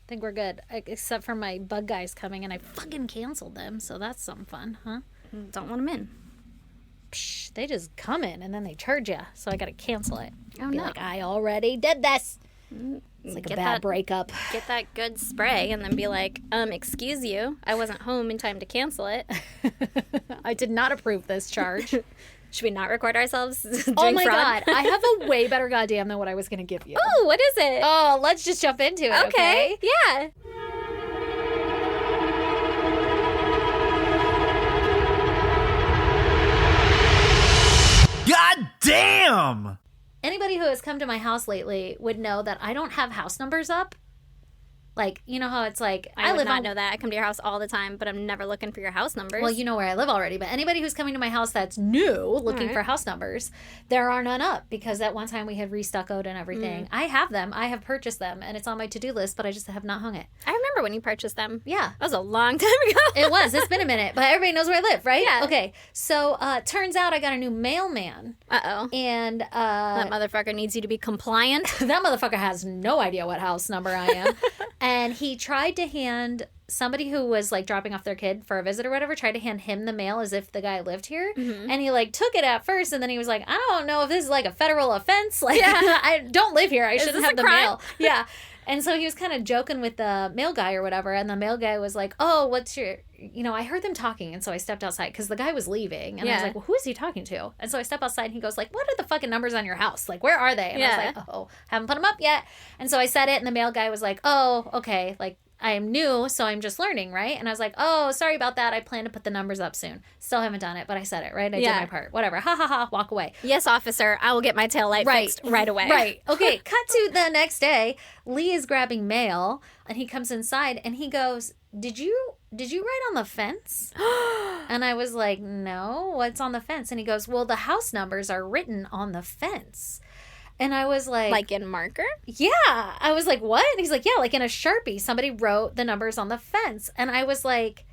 think we're good. Except for my bug guys coming, and I fucking canceled them, so that's some fun, huh? Don't want them in. Psh, they just come in, and then they charge you, so I gotta cancel it. Oh, Be no. like, I already did this. It's like a bad breakup. Get that good spray and then be like, excuse you, I wasn't home in time to cancel it. I did not approve this charge. Should we not record ourselves doing Oh my fraud? God. I have a way better goddamn than what I was going to give you. Oh, what is it? Oh, let's just jump into it, okay? Yeah. God damn! Anybody who has come to my house lately would know that I don't have house numbers up. Like, you know how it's like... I would not know that. I come to your house all the time, but I'm never looking for your house numbers. Well, you know where I live already, but anybody who's coming to my house that's new, looking for house numbers, there are none up, because at one time we had restuccoed and everything. I have them. I have purchased them, and it's on my to-do list, but I just have not hung it. I remember when you purchased them. Yeah. That was a long time ago. It was. It's been a minute, but everybody knows where I live, right? Yeah. Okay. So, turns out I got a new mailman. Uh-oh. And That motherfucker needs you to be compliant. that motherfucker has no idea what house number I am. And he tried to hand somebody who was like dropping off their kid for a visit or whatever, tried to hand him the mail as if the guy lived here. And he like took it at first, and then he was like, I don't know if this is like a federal offense. Like, I don't live here. I shouldn't have the mail. Yeah. And so he was kind of joking with the mail guy or whatever. And the mail guy was like, oh, what's your, you know, I heard them talking. And so I stepped outside because the guy was leaving. And I was like, well, who is he talking to? And so I step outside and he goes like, what are the fucking numbers on your house? Like, where are they? And I was like, oh, haven't put them up yet. And so I said it. And the mail guy was like, oh, okay. Like, I am new, so I'm just learning, right? And I was like, oh, sorry about that. I plan to put the numbers up soon. Still haven't done it, but I said it, right? I did my part. Whatever. Ha, ha, ha. Walk away. Yes, officer. I will get my tail light fixed right away. Right. Okay. Cut to the next day. Lee is grabbing mail, and he comes inside, and he goes, Did you write on the fence? And I was like, no, what's on the fence? And he goes, well, the house numbers are written on the fence. And I was like... Like in marker? Yeah. I was like, what? And he's like, yeah, like in a Sharpie. Somebody wrote the numbers on the fence. And I was like...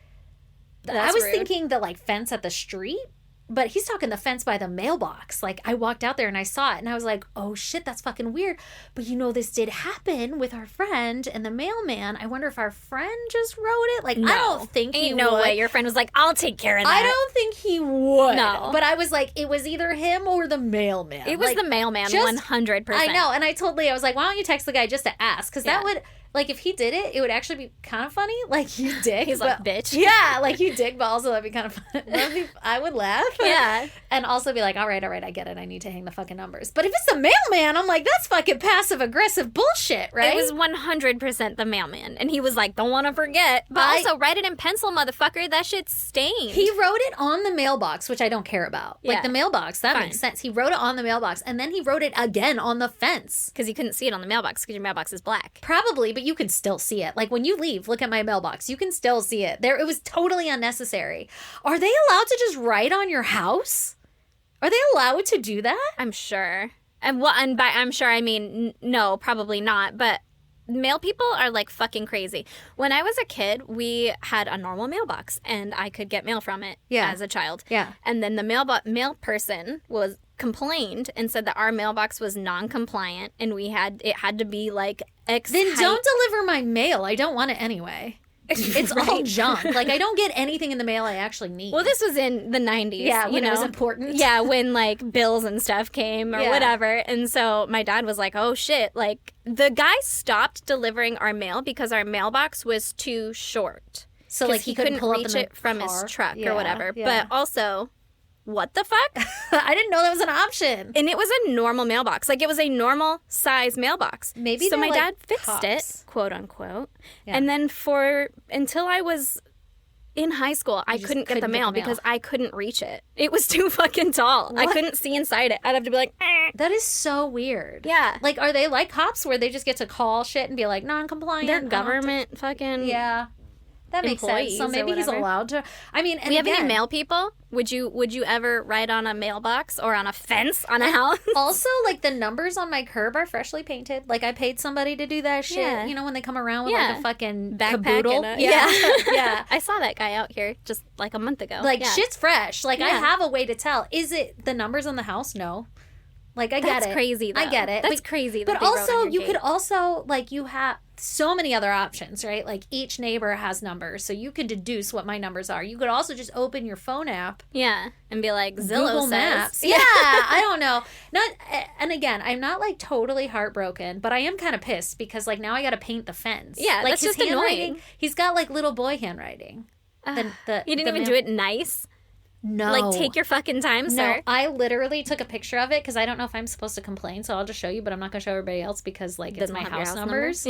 That's I was rude. thinking the, like, fence at the street. But he's talking the fence by the mailbox. Like, I walked out there and I saw it. And I was like, oh, shit, that's fucking weird. But, you know, this did happen with our friend and the mailman. I wonder if our friend just wrote it. Like, No. I don't think he Ain't no would. way. Your friend was like, I'll take care of that. I don't think he would. No. But I was like, it was either him or the mailman. It was like, the mailman, just- 100%. I know. And I told Lee, I was like, why don't you text the guy just to ask? Because Yeah. that would, like, if he did it, it would actually be kind of funny. Like, you dick. He's like, bitch. Yeah, like, you dick, but also that'd be kind of fun. I would laugh. Yeah. And also be like, all right, I get it. I need to hang the fucking numbers. But if it's the mailman, I'm like, that's fucking passive-aggressive bullshit, right? It was 100% the mailman. And he was like, don't want to forget. But also, write it in pencil, motherfucker. That shit's stained. He wrote it on the mailbox, which I don't care about. Like, Yeah. the mailbox, that makes sense. He wrote it on the mailbox, and then he wrote it again on the fence. Because you couldn't see it on the mailbox because your mailbox is black. Probably, but you can still see it. Like, when you leave, look at my mailbox. You can still see it. There, it was totally unnecessary. Are they allowed to just write on your house? Are they allowed to do that? I'm sure. And by I'm sure, I mean, no, probably not. But mail people are like fucking crazy. When I was a kid, we had a normal mailbox and I could get mail from it as a child. Yeah. And then the mail person was complained and said that our mailbox was non-compliant and it had to be like X Then height. don't deliver my mail. I don't want it anyway. It's all junk. Like, I don't get anything in the mail I actually need. Well, this was in the 90s. Yeah, you when know? it was important. Yeah, when, like, bills and stuff came or whatever. And so my dad was like, oh, shit. Like, the guy stopped delivering our mail because our mailbox was too short. So, like, he couldn't couldn't pull up reach in it the from car. his truck Yeah, or whatever. yeah. But also, what the fuck? I didn't know that was an option. And it was a normal mailbox. Like, it was a normal size mailbox. Maybe so they're my like dad fixed cops. it, quote unquote. Yeah. And then until I was in high school, I just couldn't get the couldn't get mail the mail. because I couldn't reach it. It was too fucking tall. I What? couldn't see inside it. I'd have to be like, eh. That is so weird. Yeah. Like, are they like cops where they just get to call shit and be like, non-compliant? They're I don't have to- government fucking Yeah. That makes sense. employees So or maybe he's whatever. allowed to. I mean, and We have again, any mail people? Would you ever write on a mailbox or on a fence on a house? Also, like, the numbers on my curb are freshly painted. Like, I paid somebody to do that shit. Yeah. You know, when they come around with like a fucking backpack caboodle. and Yeah. Yeah. I saw that guy out here just like a month ago. Like, Yeah. shit's fresh. Like, I Yeah. have a way to tell. Is it the numbers on the house? No. Like, I get That's it. crazy, though. I get it. That's crazy that But they wrote also, on your you gate. could also, like, you have, so many other options, right? Like each neighbor has numbers, so you could deduce what my numbers are. You could also just open your phone app. Yeah, and be like, Zillow Google says. Maps. Yeah, I don't know. And again, I'm not like totally heartbroken, but I am kind of pissed because like now I got to paint the fence. Yeah, like that's his just handwriting. annoying. He's got like little boy handwriting. You didn't even do it nice. No. Like, take your fucking time, sir. No, I literally took a picture of it because I don't know if I'm supposed to complain, so I'll just show you, but I'm not going to show everybody else because, like, it's my house numbers.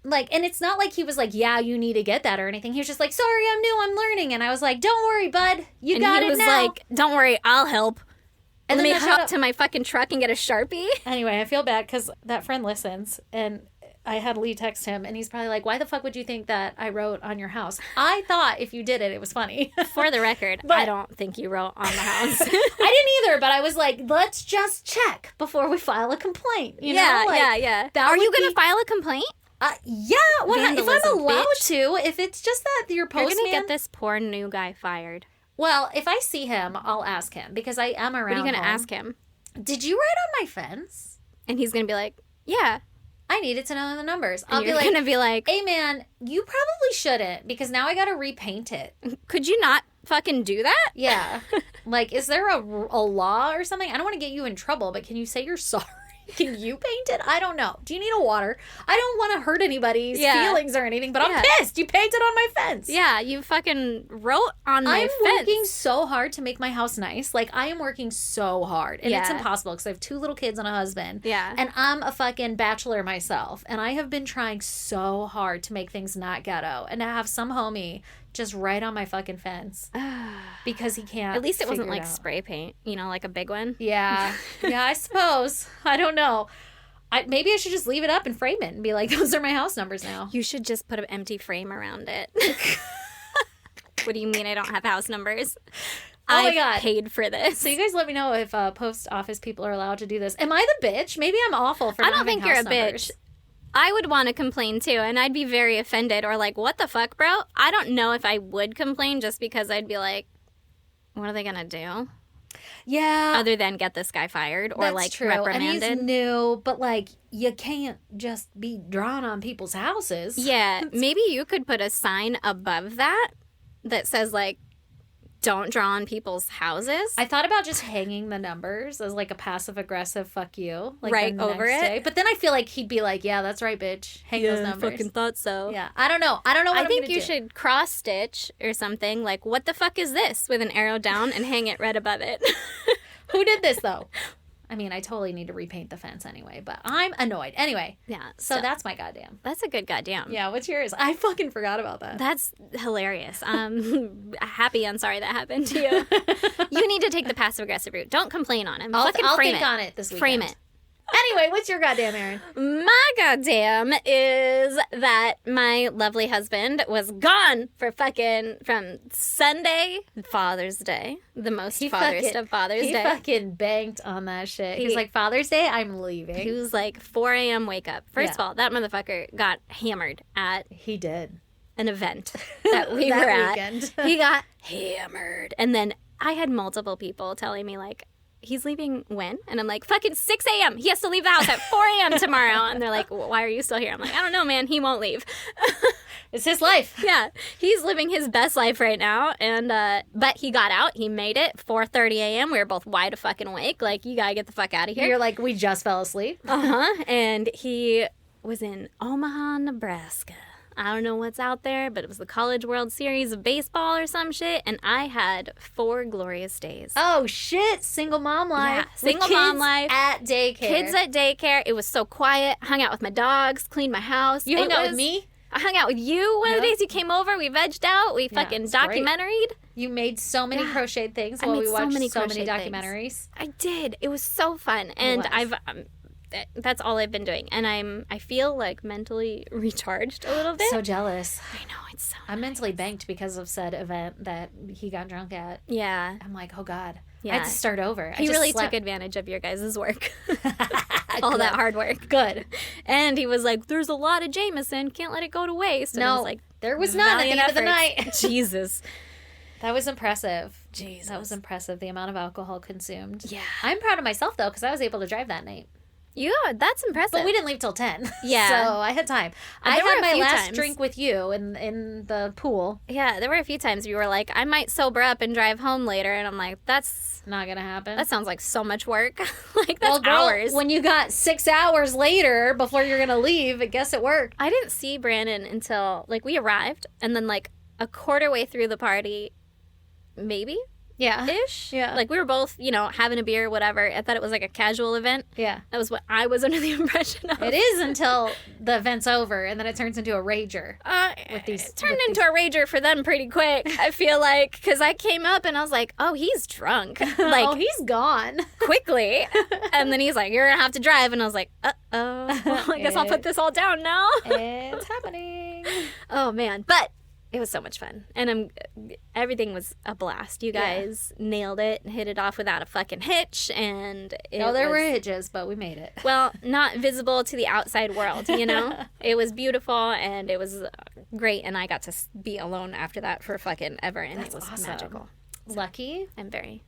Like, and it's not like he was like, yeah, you need to get that or anything. He was just like, sorry, I'm new, I'm learning. And I was like, don't worry, bud. You got it now. And he was like, don't worry, I'll help. And let me hop to my fucking truck and get a Sharpie. Anyway, I feel bad because that friend listens, and I had Lee text him, and he's probably like, why the fuck would you think that I wrote on your house? I thought if you did it, it was funny. For the record, I don't think you wrote on the house. I didn't either, but I was like, let's just check before we file a complaint. You know? Like, yeah. Are you going to file a complaint? Yeah. Well, if I'm allowed to, if it's just that your postman... You're going to get this poor new guy fired. Well, if I see him, I'll ask him, because I am around. What are you going to home. ask him? Did you write on my fence? And he's going to be like, yeah. I needed to know the numbers. I'll be like, going to be like, hey man, you probably shouldn't, because now I got to repaint it. Could you not fucking do that? Yeah. Like, is there a law or something? I don't want to get you in trouble, but can you say you're sorry? Can you paint it? I don't know. Do you need a water? I don't want to hurt anybody's feelings or anything, but I'm pissed. You painted on my fence. Yeah, you fucking wrote on my fence. I'm working so hard to make my house nice. Like, I am working so hard. And it's impossible because I have 2 little kids and a husband. Yeah. And I'm a fucking bachelor myself. And I have been trying so hard to make things not ghetto. And to have some homie just write on my fucking fence because he can't. At least it wasn't like spray paint, like a big one. Yeah. Yeah, I suppose. I don't know. Maybe I should just leave it up and frame it and be like, those are my house numbers now. You should just put an empty frame around it. What do you mean I don't have house numbers? Oh my God. I paid for this. So you guys let me know if post office people are allowed to do this. Am I the bitch? Maybe I'm awful for not having house numbers. I don't think you're a bitch. I would want to complain too, and I'd be very offended or like, what the fuck, bro? I don't know if I would complain just because I'd be like, what are they going to do? Yeah. Other than get this guy fired or reprimanded. And he's new, but like, you can't just be drawn on people's houses. Yeah. Maybe you could put a sign above that says like, don't draw on people's houses. I thought about just hanging the numbers as like a passive-aggressive fuck you. Like right over it. Day. But then I feel like he'd be like, yeah, that's right, bitch. Hang those numbers. I fucking thought so. Yeah. I don't know. What I think you should cross-stitch or something. Like, what the fuck is this? With an arrow down and hang it right above it. Who did this, though? I mean, I totally need to repaint the fence anyway, but I'm annoyed. Anyway. Yeah. So that's my goddamn. That's a good goddamn. Yeah, what's yours? I fucking forgot about that. That's hilarious. Happy I'm sorry that happened to you. You need to take the passive-aggressive route. Don't complain on him. I'll think on it this weekend. Frame it. Anyway, what's your goddamn, Erin? My goddamn is that my lovely husband was gone from Sunday, Father's Day, the most fatherest of Father's Day. He fucking banked on that shit. He's like, Father's Day, I'm leaving. He was like, 4 a.m. wake up. First of all, that motherfucker got hammered at... He did. An event that we were at. Weekend. He got hammered. And then I had multiple people telling me like, he's leaving when? And I'm like, fucking 6 a.m. He has to leave the house at 4 a.m. tomorrow. And they're like, why are you still here? I'm like, I don't know, man. He won't leave. It's his life. Yeah. He's living his best life right now. And, but he got out. He made it. 4:30 a.m. We were both wide fucking awake. Like, you gotta get the fuck out of here. You're like, we just fell asleep. Uh-huh. And he was in Omaha, Nebraska. I don't know what's out there, but it was the College World Series of baseball or some shit, and I had 4 glorious days. Oh, shit. Single mom life. Yeah, single mom life. At daycare. Kids at daycare. It was so quiet. Hung out with my dogs, cleaned my house. You hung out with me? I hung out with you one of the days you came over. We vegged out. We fucking documentaried. You made so many crocheted things while we watched so many documentaries. I did. it was so fun. And that's all I've been doing. And I feel like mentally recharged a little bit. So jealous. I know, it's so I'm mentally banked because of said event that he got drunk at. Yeah. I'm like, oh God. Yeah. I had to start over. He really took advantage of your guys' work. All that hard work. Good. And he was like, there's a lot of Jameson. Can't let it go to waste. And I was like, there was none at the end of the night. Jesus. That was impressive. Jesus. That was impressive, the amount of alcohol consumed. Yeah. I'm proud of myself, though, because I was able to drive that night. That's impressive. But we didn't leave till 10. Yeah. So I had time. I There were had a my few last times. drink with you in the pool. Yeah, there were a few times you were like, I might sober up and drive home later. And I'm like, that's Not going to happen. that sounds like so much work. Like, that's well, girl, hours. when you got 6 hours later before you're going to leave, I guess it worked. I didn't see Brandon until, like, we arrived. And then, like, a quarter way through the party, maybe? Yeah. Ish. Yeah. Like, we were both, having a beer, whatever. I thought it was like a casual event. Yeah. That was what I was under the impression of. It is until the event's over, and then it turns into a rager. It turned into a rager for them pretty quick, I feel like. Because I came up and I was like, oh, he's drunk. Like, Oh, he's gone. quickly. And then he's like, you're going to have to drive. And I was like, uh-oh. I guess I'll put this all down now. It's happening. Oh, man. But it was so much fun. And everything was a blast. You guys nailed it and hit it off without a fucking hitch. And There were hitches, but we made it. Well, not visible to the outside world, It was beautiful and it was great. And I got to be alone after that for fucking ever. And That's it was awesome. magical. Lucky. I'm very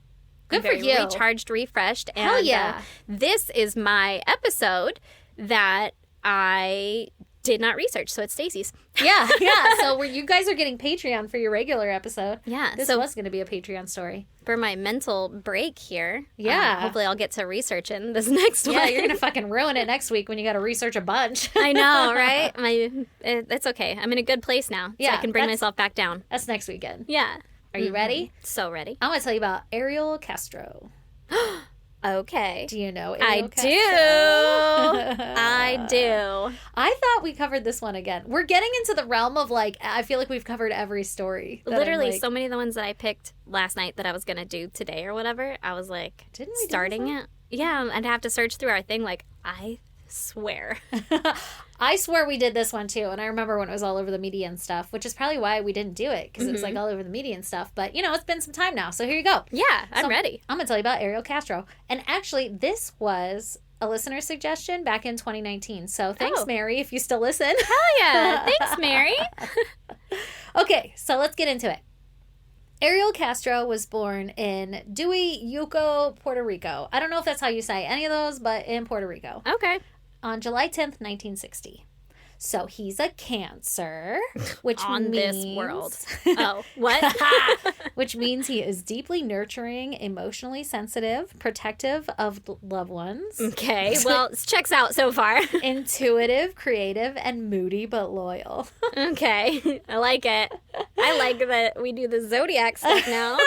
Good for very you. recharged, refreshed. And Hell yeah. this is my episode that I did not research, so it's Stacey's. Yeah. So you guys are getting Patreon for your regular episode. Yeah, This was going to be a Patreon story. For my mental break here. Yeah. Hopefully I'll get to research in this next one. Yeah, you're going to fucking ruin it next week when you got to research a bunch. I know, right? It's okay. I'm in a good place now. Yeah, so I can bring that's- myself back down. That's next weekend. Yeah. Are you ready? So ready. I want to tell you about Ariel Castro. Okay. Do you know Ariel I Castro? do. I do. I thought we covered this one again. We're getting into the realm of I feel like we've covered every story. that I'm Literally, like, so many of the ones that I picked last night that I was going to do today or whatever, I was like, Didn't we do starting this one? it? Yeah, I'd have to search through our thing. Like, I swear. I swear we did this one too, and I remember when it was all over the media and stuff, which is probably why we didn't do it, because it was all over the media and stuff. But it's been some time now, so here you go. Yeah, I'm So, ready. I'm gonna tell you about Ariel Castro, and actually, this was a listener suggestion back in 2019. So thanks, Oh. Mary, if you still listen. Hell yeah. Thanks, Mary. Okay, so let's get into it. Ariel Castro was born in Dewey, Yuko, Puerto Rico. I don't know if that's how you say any of those, but in Puerto Rico. Okay. On July 10th, 1960. So he's a Cancer, which On means, this world. Oh, what? which means he is deeply nurturing, emotionally sensitive, protective of loved ones, Okay, well, it checks out so far. intuitive, creative, and moody but loyal. Okay, I like it. I like that we do the zodiac stuff now.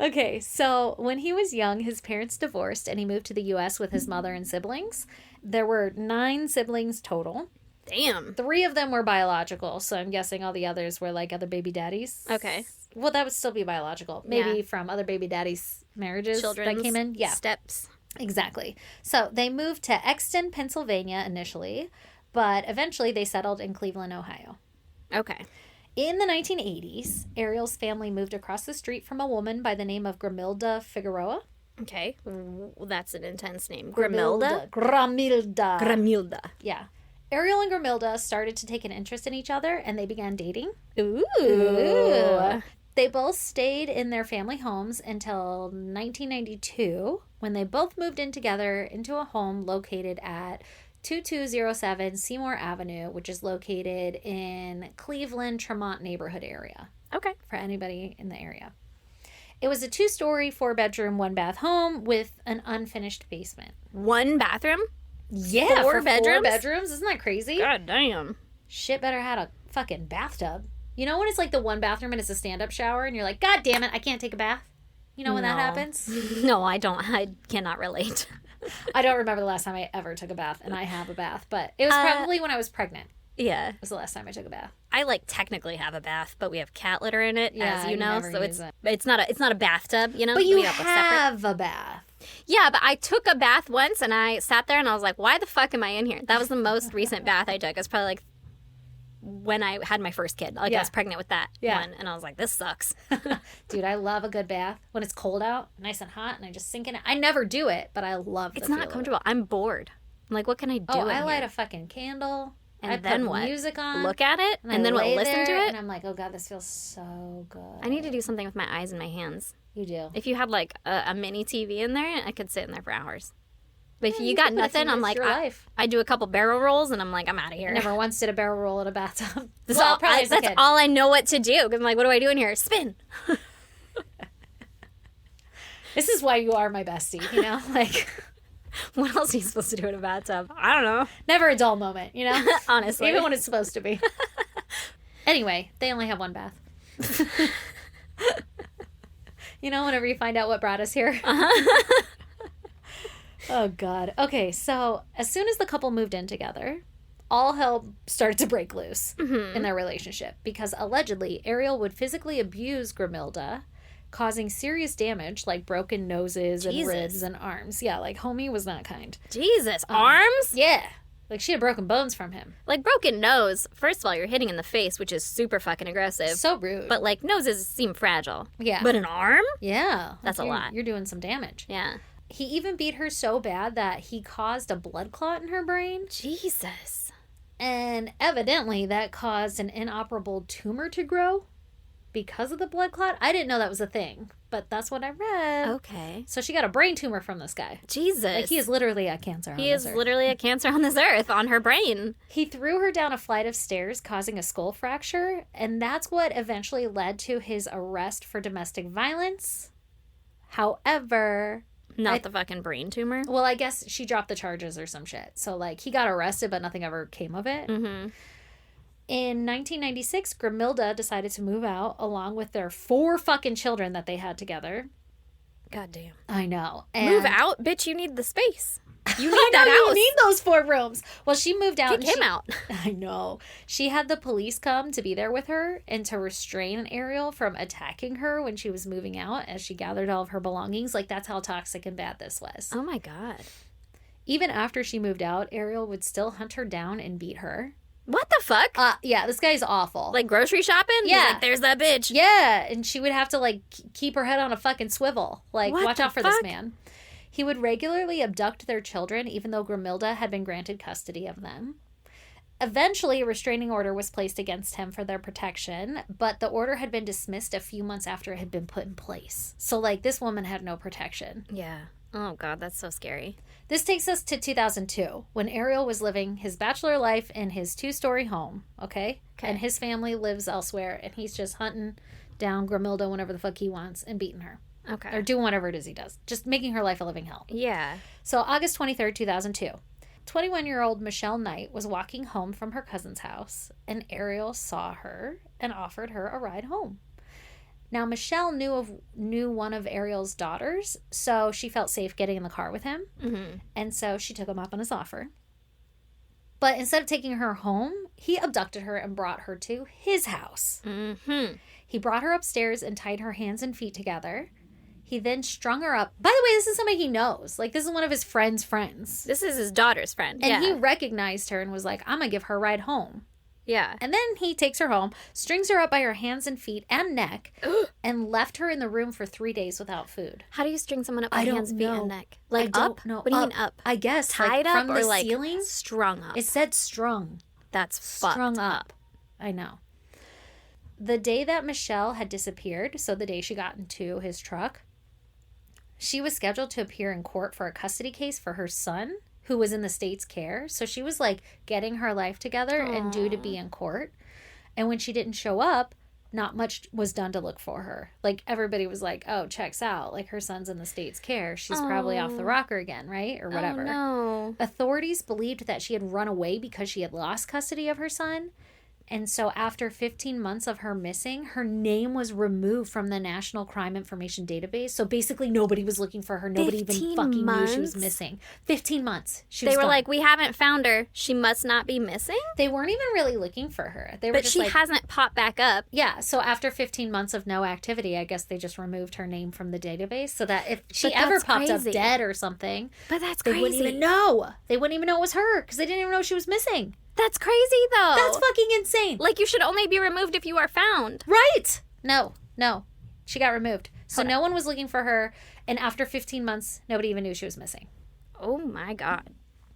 Okay, so when he was young, his parents divorced and he moved to the U.S. with his mother and siblings. There were 9 siblings total. Damn. 3 of them were biological, so I'm guessing all the others were like other baby daddies. Okay. Well, that would still be biological. Maybe Yeah. from other baby daddies' marriages Children's that came in. Yeah, steps. exactly. So they moved to Exton, Pennsylvania initially, but eventually they settled in Cleveland, Ohio. Okay. In the 1980s, Ariel's family moved across the street from a woman by the name of Gramilda Figueroa. Okay. That's an intense name. Gramilda? Gramilda. Gramilda. Yeah. Ariel and Gramilda started to take an interest in each other and they began dating. Ooh. They both stayed in their family homes until 1992 when they both moved in together into a home located at 2207 Seymour Avenue, which is located in Cleveland, Tremont neighborhood area Okay. for anybody in the area. It was a 2-story, 4-bedroom, 1-bath home with an unfinished basement. One bathroom? Yeah, Four for bedrooms? 4 bedrooms? Isn't that crazy? God damn. Shit better had a fucking bathtub. You know when it's like the one bathroom and it's a stand-up shower and you're like, God damn it, I can't take a bath? You know when that No. happens? No, I don't. I cannot relate. I don't remember the last time I ever took a bath, and I have a bath, but it was probably when I was pregnant. Yeah. Was the last time I took a bath. I technically have a bath, but we have cat litter in it, Yeah, as you you know. never So use it's not a bathtub, you know. But you We have a separate. have a bath. Yeah, but I took a bath once and I sat there and I was like, why the fuck am I in here? That was the most recent bath I took. It was probably like when I had my first kid. I Yeah. was pregnant with that Yeah. one. And I was like, this sucks. Dude, I love a good bath when it's cold out, nice and hot, and I just sink in it. I never do it, but I love the It's feel not of it. comfortable. I'm bored. I'm like, what can I do? Oh, in I light here? a fucking candle. And I then put what? music on. Look at it I and then lay we'll listen to there, it. And I'm like, oh God, this feels so good. I need to do something with my eyes and my hands. You do. If you had like a mini TV in there, I could sit in there for hours. But if you got can put a few nothing, I'm minutes like, of your life. I do a couple barrel rolls, and I'm like, I'm out of here. Never once did a barrel roll in a bathtub. That's, Well, all, probably as a that's kid. all I know what to do. 'Cause I'm like, what do I do in here? Spin. This is why you are my bestie, you know? Like, What else are you supposed to do in a bathtub? I don't know. never a dull moment, you know? Honestly. Even when it's supposed to be. Anyway, they only have one bath. You know, whenever you find out what brought us here. Oh, God. Okay, so as soon as the couple moved in together, all hell started to break loose in their relationship because allegedly Ariel would physically abuse Grimilda, causing serious damage like broken noses and Jesus. ribs and arms. Yeah, like homie was not kind. Jesus. Arms? Yeah. Like she had broken bones from him. Like broken nose. First of all, you're hitting in the face, which is super fucking aggressive. So rude. But like noses seem fragile. Yeah. But an arm? Yeah. That's a You're- lot. You're doing some damage. Yeah. He even beat her so bad that he caused a blood clot in her brain. Jesus. And evidently that caused an inoperable tumor to grow because of the blood clot. I didn't know that was a thing, but that's what I read. Okay. So she got a brain tumor from this guy. Jesus. Like he is literally a cancer on He this is earth. literally a cancer on this earth, on her brain. He threw her down a flight of stairs, causing a skull fracture, and that's what eventually led to his arrest for domestic violence. However, Not the fucking brain tumor. well, I guess she dropped the charges or some shit. So, like, he got arrested, but nothing ever came of it. Mm-hmm. In 1996, Grimilda decided to move out along with their 4 fucking children that they had together. God damn. I know. Move out? Bitch, you need the space. You need I know, that you house. need those 4 rooms. Well, she moved out. Kick him out. I know. She had the police come to be there with her and to restrain Ariel from attacking her when she was moving out as she gathered all of her belongings. Like, that's how toxic and bad this was. Oh my God. Even after she moved out, Ariel would still hunt her down and beat her. What the fuck? Yeah, this guy's awful. Like grocery shopping? He's Yeah. like, there's that bitch. Yeah, and she would have to, like, keep her head on a fucking swivel. Like, What watch the out for this fuck? man. He would regularly abduct their children, even though Grimilda had been granted custody of them. Eventually, a restraining order was placed against him for their protection, but the order had been dismissed a few months after it had been put in place. So, like, this woman had no protection. Yeah. Oh God, that's so scary. This takes us to 2002, when Ariel was living his bachelor life in his 2-story home, okay? And his family lives elsewhere, and he's just hunting down Grimilda whenever the fuck he wants and beating her. Okay. Or doing whatever it is he does. Just making her life a living hell. Yeah. So August 23rd, 2002. 21-year-old Michelle Knight was walking home from her cousin's house, and Ariel saw her and offered her a ride home. Now, Michelle knew one of Ariel's daughters, so she felt safe getting in the car with him, and so she took him up on his offer. But instead of taking her home, he abducted her and brought her to his house. Mm-hmm. He brought her upstairs and tied her hands and feet together. He then strung her up. By the way, this is somebody he knows. Like, this is one of his friend's friends. This is his daughter's friend. And yeah. he recognized her and was like, I'm going to give her a ride home. Yeah. And then he takes her home, strings her up by her hands and feet and neck, and left her in the room for 3 days without food. How do you string someone up by I don't hands, feet, know. and neck? I Like don't up? know. What do you mean up? I guess. Tied like, up from or the like ceiling? strung up? It said strung. That's fucked Strung up. I know. The day that Michelle had disappeared, so the day she got into his truck, she was scheduled to appear in court for a custody case for her son, who was in the state's care. So she was like getting her life together and due to be in court. And when she didn't show up, not much was done to look for her. Like, everybody was like, oh, checks out. Like, her son's in the state's care. She's probably off the rocker again, right? Or whatever. Oh, no. Authorities believed that she had run away because she had lost custody of her son. And so after 15 months of her missing, her name was removed from the National Crime Information Database. So basically nobody was looking for her. Nobody even 15 fucking knew she was months? missing. 15 months. They were like, we haven't found her. She must not be missing? They weren't even really looking for her. They were But just she like, hasn't popped back up. yeah, so after 15 months of no activity, I guess they just removed her name from the database so that if she But ever that's popped crazy. up dead or something, But that's they crazy. wouldn't even know. They wouldn't even know it was her because they didn't even know she was missing. That's crazy, though. That's fucking insane. Like, you should only be removed if you are found. Right. No. She got removed. So no one was looking for her. And after 15 months, nobody even knew she was missing. Oh, my God.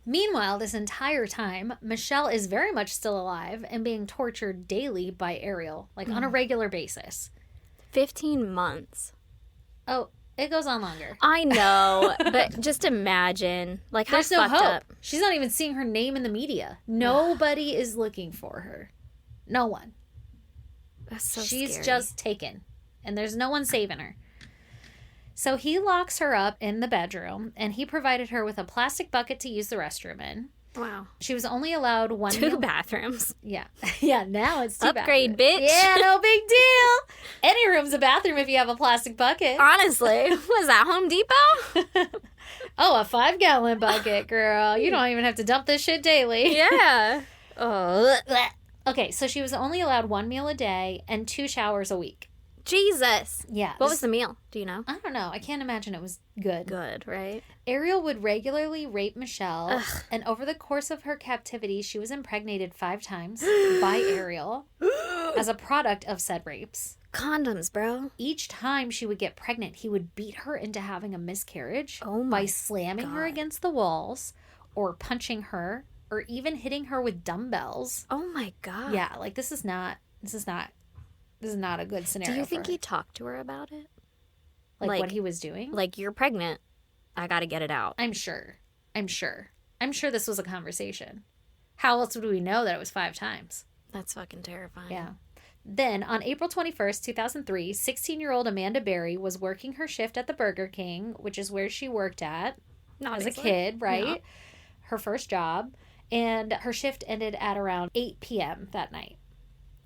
Meanwhile, this entire time, Michelle is very much still alive and being tortured daily by Ariel, like on a regular basis. 15 months. Oh, It goes on longer. I know, but just imagine. Like, how There's no fucked hope. up. She's not even seeing her name in the media. Nobody is looking for her. No one. That's so She's scary. just taken. And there's no one saving her. So he locks her up in the bedroom, and he provided her with a plastic bucket to use the restroom in. Wow. She was only allowed one 2 meal. bathrooms. Yeah. Yeah, now it's 2 Upgrade, bathrooms. bitch. Yeah, no big deal. Any room's a bathroom if you have a plastic bucket. Honestly. Was that Home Depot? Oh, a 5-gallon bucket, girl. You don't even have to dump this shit daily. Yeah. Oh. Okay, so she was only allowed 1 meal a day and 2 showers a week. Jesus. Yeah. What was the meal? Do you know? I don't know. I can't imagine it was good. Good, right? Ariel would regularly rape Michelle, and over the course of her captivity, she was impregnated 5 times by Ariel as a product of said rapes. Condoms, bro. Each time she would get pregnant, he would beat her into having a miscarriage Oh my by slamming her against the walls or punching her or even hitting her with dumbbells. Oh my God. Yeah, like this is not a good scenario. Do you think for her. he talked to her about it? like what he was doing? Like, you're pregnant. I gotta get it out. I'm sure this was a conversation. How else would we know that it was 5 times? That's fucking terrifying. Yeah. Then, on April 21st, 2003, 16-year-old Amanda Berry was working her shift at the Burger King, which is where she worked at as a kid, right? Yeah. Her first job. And her shift ended at around 8 p.m. that night.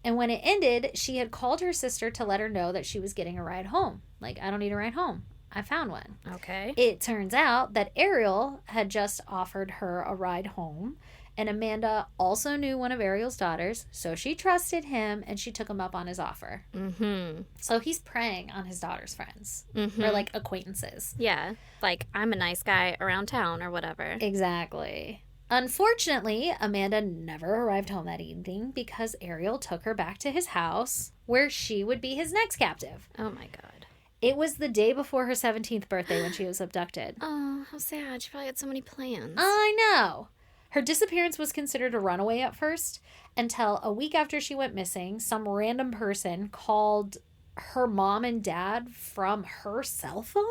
And when it ended, she had called her sister to let her know that she was getting a ride home. Like, I don't need a ride home. I found one. Okay. It turns out that Ariel had just offered her a ride home. And Amanda also knew one of Ariel's daughters, so she trusted him and she took him up on his offer. Mm-hmm. So he's preying on his daughter's friends Mm-hmm. or like acquaintances. Yeah. Like, I'm a nice guy around town or whatever. Exactly. Unfortunately, Amanda never arrived home that evening because Ariel took her back to his house where she would be his next captive. Oh my God. It was the day before her 17th birthday when she was abducted. Oh, how sad. She probably had so many plans. I know. Her disappearance was considered a runaway at first until a week after she went missing, some random person called her mom and dad from her cell phone.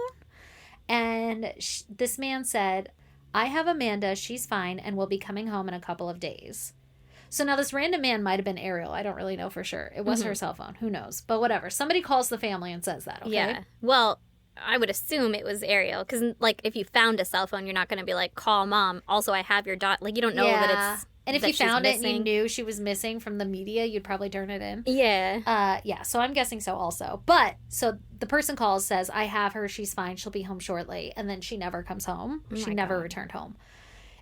And this man said, "I have Amanda. She's fine and will be coming home in a couple of days." So now this random man might have been Ariel. I don't really know for sure. It was her cell phone. Who knows? But whatever. Somebody calls the family and says that, okay? Yeah. Well, I would assume it was Ariel. Because, like, if you found a cell phone, you're not going to be like, call mom. Also, I have your daughter. Like, you don't know that it's. And if that you she's found it and you missing. knew she was missing from the media, you'd probably turn it in. Yeah. Yeah, so I'm guessing so also. But, so the person calls, says, "I have her, she's fine, she'll be home shortly." And then she never comes home. She never returned home.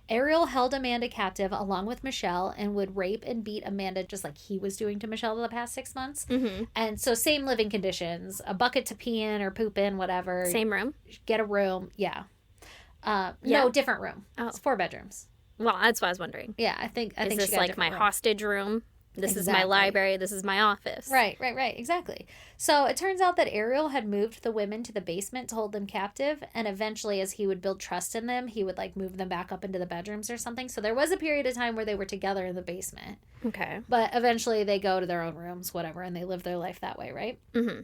Ariel held Amanda captive along with Michelle and would rape and beat Amanda just like he was doing to Michelle the past 6 months. Mm-hmm. And so same living conditions, a bucket to pee in or poop in, whatever. Same room? Get a room. Yeah. Yeah. No, different room. Oh. It's 4 bedrooms. Well, that's what I was wondering. Yeah, I think Is she this got a like my different room. hostage room? This is my Exactly. library. This is my office. Right, exactly. So it turns out that Ariel had moved the women to the basement to hold them captive, and eventually as he would build trust in them, he would like move them back up into the bedrooms or something. So there was a period of time where they were together in the basement, Okay. but eventually they go to their own rooms, whatever, and they live their life that way, right? Mm-hmm.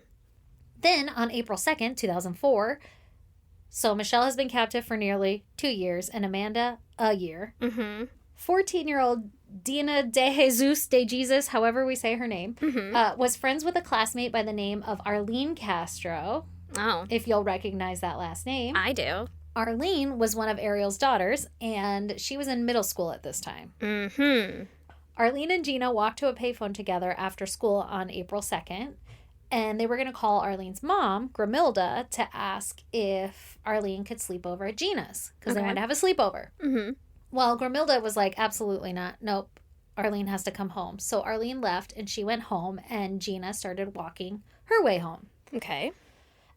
Then on April 2nd, 2004, so Michelle has been captive for nearly 2 years and Amanda a year. Mm-hmm. 14-year-old Dina De Jesus, however we say her name, was friends with a classmate by the name of Ariel Castro, Oh, if you'll recognize that last name. I do. Arlene was one of Ariel's daughters, and she was in middle school at this time. Mm-hmm. Arlene and Gina walked to a payphone together after school on April 2nd, and they were going to call Arlene's mom, Gramilda, to ask if Arlene could sleep over at Gina's, because they Okay. wanted to have a sleepover. Mm-hmm. Well, Gramilda was like, absolutely not. Nope. Arlene has to come home. So Arlene left and she went home and Gina started walking her way home. Okay.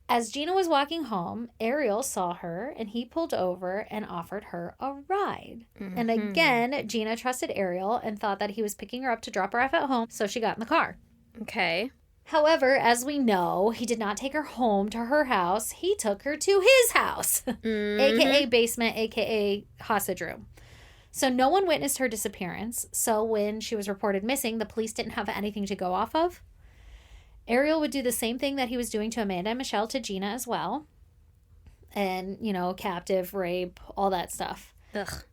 As Gina was walking home, Ariel saw her and he pulled over and offered her a ride. And again, Gina trusted Ariel and thought that he was picking her up to drop her off at home. So she got in the car. Okay. However, as we know, he did not take her home to her house. He took her to his house, aka basement, aka hostage room. So no one witnessed her disappearance. So when she was reported missing, the police didn't have anything to go off of. Ariel would do the same thing that he was doing to Amanda and Michelle to Gina as well. and, captive, rape, all that stuff. Ugh.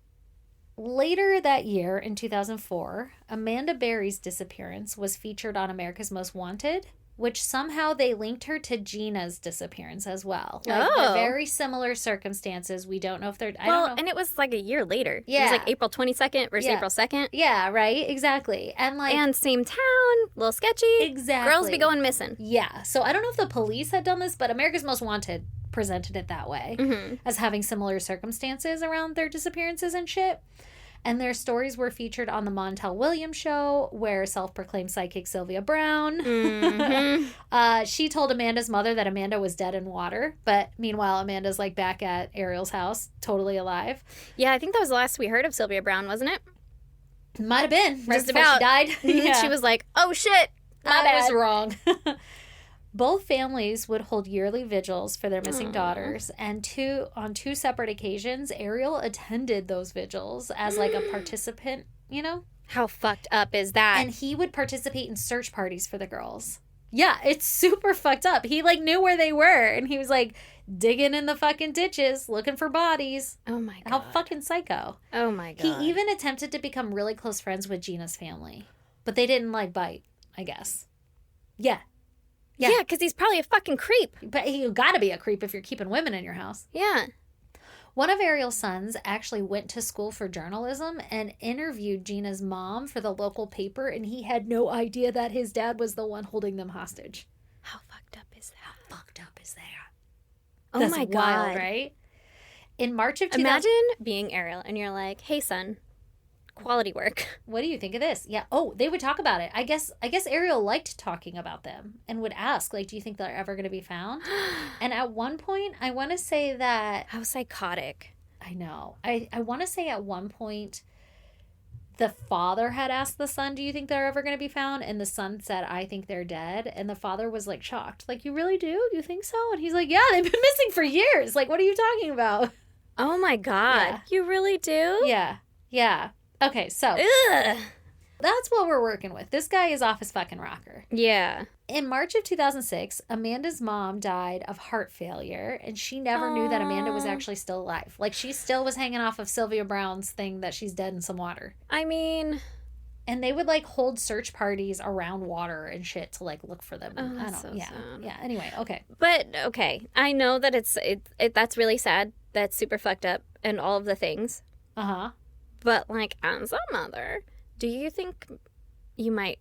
Later that year, in 2004, Amanda Berry's disappearance was featured on America's Most Wanted, which somehow they linked her to Gina's disappearance as well. Like, they're very similar circumstances. We don't know if they're... I don't know. And it was like a year later. Yeah. It was like April 22nd versus April 2nd. Yeah, right? Exactly. And same town, a little sketchy. Exactly. Girls be going missing. Yeah. So I don't know if the police had done this, but America's Most Wanted presented it that way, as having similar circumstances around their disappearances and shit. And their stories were featured on the Montel Williams show, where self-proclaimed psychic Sylvia Brown, she told Amanda's mother that Amanda was dead in water. But meanwhile, Amanda's like back at Ariel's house, totally alive. Yeah, I think that was the last we heard of Sylvia Brown, wasn't it? Might have been. Right Just before about. she died. Yeah. She was like, oh shit, I was wrong. Both families would hold yearly vigils for their missing daughters, and on two separate occasions, Ariel attended those vigils as like a participant, How fucked up is that? And he would participate in search parties for the girls. Yeah, it's super fucked up. He like knew where they were, and he was like digging in the fucking ditches, looking for bodies. Oh my God. How fucking psycho. Oh my God. He even attempted to become really close friends with Gina's family, but they didn't like bite, I guess. Yeah. Yeah, because he's probably a fucking creep. But you gotta be a creep if you're keeping women in your house. Yeah. One of Ariel's sons actually went to school for journalism and interviewed Gina's mom for the local paper, and he had no idea that his dad was the one holding them hostage. How fucked up is that? How fucked up is that? Oh That's my God. wild, right? In March of 2000... Imagine being Ariel and you're like, hey, son, quality work. What do you think of this? Yeah. Oh, they would talk about it. I guess Ariel liked talking about them and would ask, like, do you think they're ever going to be found? And at one point, I want to say that... How psychotic. I know. I want to say at one point, the father had asked the son, do you think they're ever going to be found? And the son said, I think they're dead. And the father was, like, shocked. Like, you really do? You think so? And he's like, yeah, they've been missing for years. Like, what are you talking about? Oh, my God. Yeah. You really do? Yeah. Yeah. Okay, so Ugh. that's what we're working with. This guy is off his fucking rocker. Yeah. In March of 2006, Amanda's mom died of heart failure, and she never knew that Amanda was actually still alive. Like, she still was hanging off of Sylvia Brown's thing that she's dead in some water. I mean... And they would, like, hold search parties around water and shit to, like, look for them. Oh, that's I don't, so yeah. sad. Yeah, anyway, okay. But, okay, I know that that's really sad. That's super fucked up and all of the things. Uh-huh. But, like, as a mother, do you think you might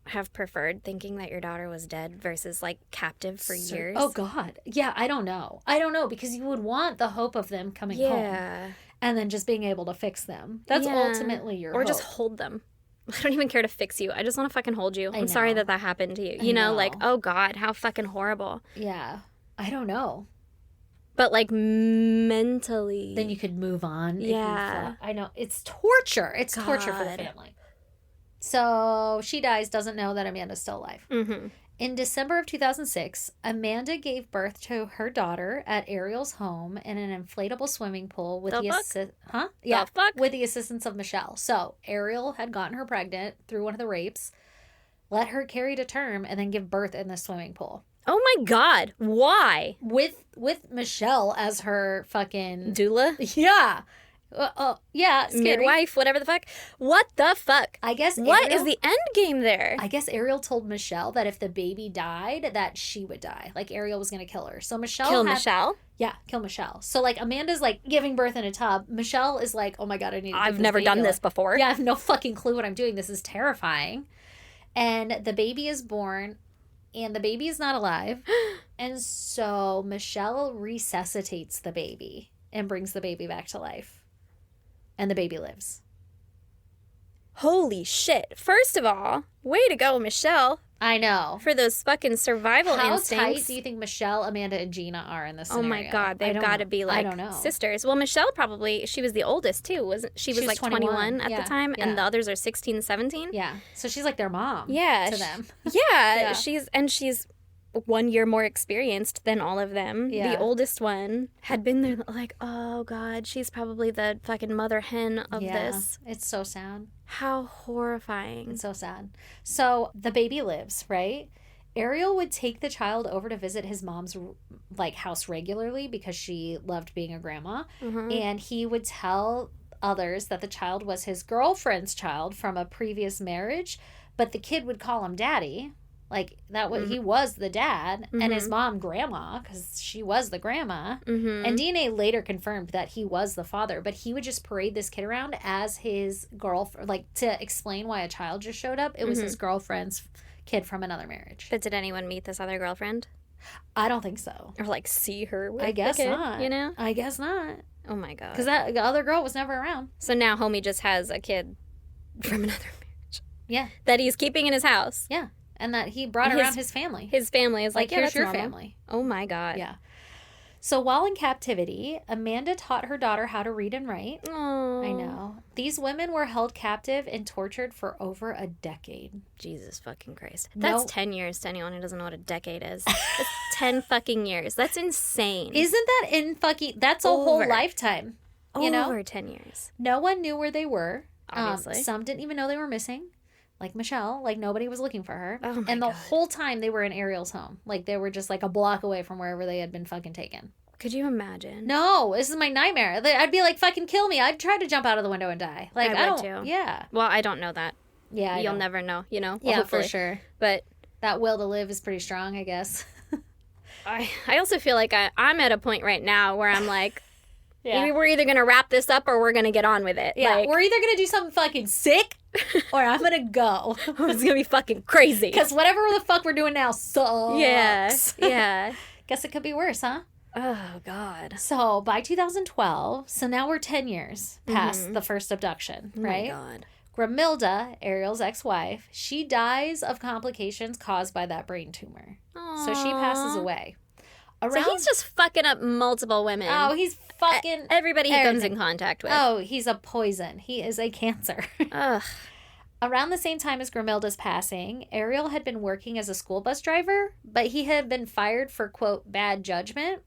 have preferred thinking that your daughter was dead versus, like, captive for years? Oh, God. Yeah, I don't know. Because you would want the hope of them coming home. And then just being able to fix them. That's ultimately your hope. Just hold them. I don't even care to fix you. I just want to fucking hold you. I'm know. sorry that happened to you. You know, like, oh, God, how fucking horrible. Yeah. I don't know. But, like, mentally. Then you could move on. Yeah. I know. It's torture. It's torture for the family. So she dies, doesn't know that Amanda's still alive. Mm-hmm. In December of 2006, Amanda gave birth to her daughter at Ariel's home in an inflatable swimming pool with with the assistance of Michelle. So Ariel had gotten her pregnant through one of the rapes, let her carry to term, and then give birth in the swimming pool. Oh my God. Why? With Michelle as her fucking... Doula? Yeah. Yeah. Scary. Midwife, whatever the fuck. What the fuck? I guess What is the end game there? I guess Ariel told Michelle that if the baby died, that she would die. Like, Ariel was going to kill her. So Michelle Michelle? Yeah, kill Michelle. So, like, Amanda's, like, giving birth in a tub. Michelle is like, oh my God, I need to I've never done this before. Yeah, I have no fucking clue what I'm doing. This is terrifying. And the baby is born... And the baby is not alive. And so Michelle resuscitates the baby and brings the baby back to life. And the baby lives. Holy shit. First of all, way to go, Michelle. I know. For those fucking survival instincts. How tight do you think Michelle, Amanda, and Gina are in this scenario? Oh my God, they've got to be like sisters. Well, Michelle probably, she was the oldest too, wasn't she? Was like 21 at the time, and the others are 16, 17. Yeah, so she's like their mom. Yeah, to them. Yeah, she's 1 year more experienced than all of them. Yeah. The oldest one had been there like, oh God, she's probably the fucking mother hen of this. It's so sad. How horrifying. It's so sad. So the baby lives, right? Ariel would take the child over to visit his mom's like house regularly because she loved being a grandma. And he would tell others that the child was his girlfriend's child from a previous marriage, but the kid would call him daddy. Like, that was, he was the dad, and his mom grandma, because she was the grandma. And DNA later confirmed that he was the father, but he would just parade this kid around as his girlfriend, like, to explain why a child just showed up. It was his girlfriend's kid from another marriage. But did anyone meet this other girlfriend? I don't think so. Or, like, see her with I guess the kid, not. you know? I guess not. Oh, my God. Because that other girl was never around. So now homie just has a kid from another marriage. Yeah. That he's keeping in his house. Yeah. And that he brought around his family. His family is like, yeah, here's that's your normal. family. Oh, my God. Yeah. So while in captivity, Amanda taught her daughter how to read and write. Oh. I know. These women were held captive and tortured for over a decade. Jesus fucking Christ. That's 10 years to anyone who doesn't know what a decade is. That's 10 fucking years. That's insane. Isn't that in fucking... That's a whole lifetime. You know? Over 10 years. No one knew where they were. Obviously. Some didn't even know they were missing. Like Michelle. Like, nobody was looking for her. Oh, my And the God. whole time they were in Ariel's home. Like, they were just like a block away from wherever they had been fucking taken. Could you imagine? No, this is my nightmare. I'd be like, fucking kill me. I'd try to jump out of the window and die. Like, I would don't... too. Yeah. Well, I don't know that. Yeah, You'll never know, you know? Well, Yeah, hopefully. for sure. But That will to live is pretty strong, I guess. I also feel like I'm at a point right now where I'm like, Yeah. we're either going to wrap this up or we're going to get on with it. Yeah, Like, we're either going to do something fucking sick or I'm going to go. it's going to be fucking crazy. Because whatever the fuck we're doing now sucks. Yeah. Yeah. Guess it could be worse, huh? Oh, God. So by 2012, so now we're 10 years past the first abduction, right? Oh, my God. Gramilda, Ariel's ex-wife, she dies of complications caused by that brain tumor. So she passes away. So he's just fucking up multiple women. Oh, he's fucking... Everybody he comes everything. in contact with. Oh, he's a poison. He is a cancer. Ugh. Around the same time as Gramilda's passing, Ariel had been working as a school bus driver, but he had been fired for, quote, bad judgment.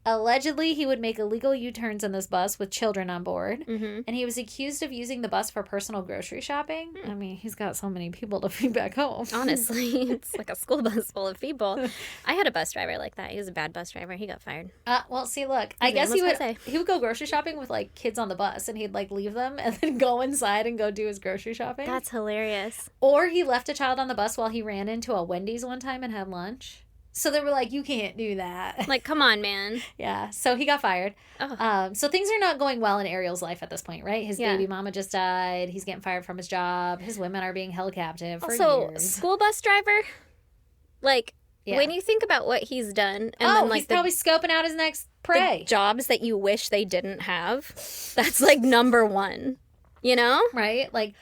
Allegedly, he would make illegal U-turns in this bus with children on board, and he was accused of using the bus for personal grocery shopping. I mean, he's got so many people to feed back home. Honestly, it's like a school bus full of people. I had a bus driver like that. He was a bad bus driver. He got fired. Well, see, look, I His guess name was Jose. he would go grocery shopping with, like, kids on the bus, and he'd, like, leave them and then go inside and go do his grocery shopping. That's hilarious. Or he left a child on the bus while he ran into a Wendy's one time and had lunch. So they were like, you can't do that. Like, come on, man. Yeah, so he got fired. Oh. So things are not going well in Ariel's life at this point, right? His Yeah. baby mama just died. He's getting fired from his job. His women are being held captive for Also, years. school bus driver, like, Yeah. when you think about what he's done, and Oh, then, like, he's probably scoping out his next the prey. jobs that you wish they didn't have, that's, like, number one, you know? Right? Like,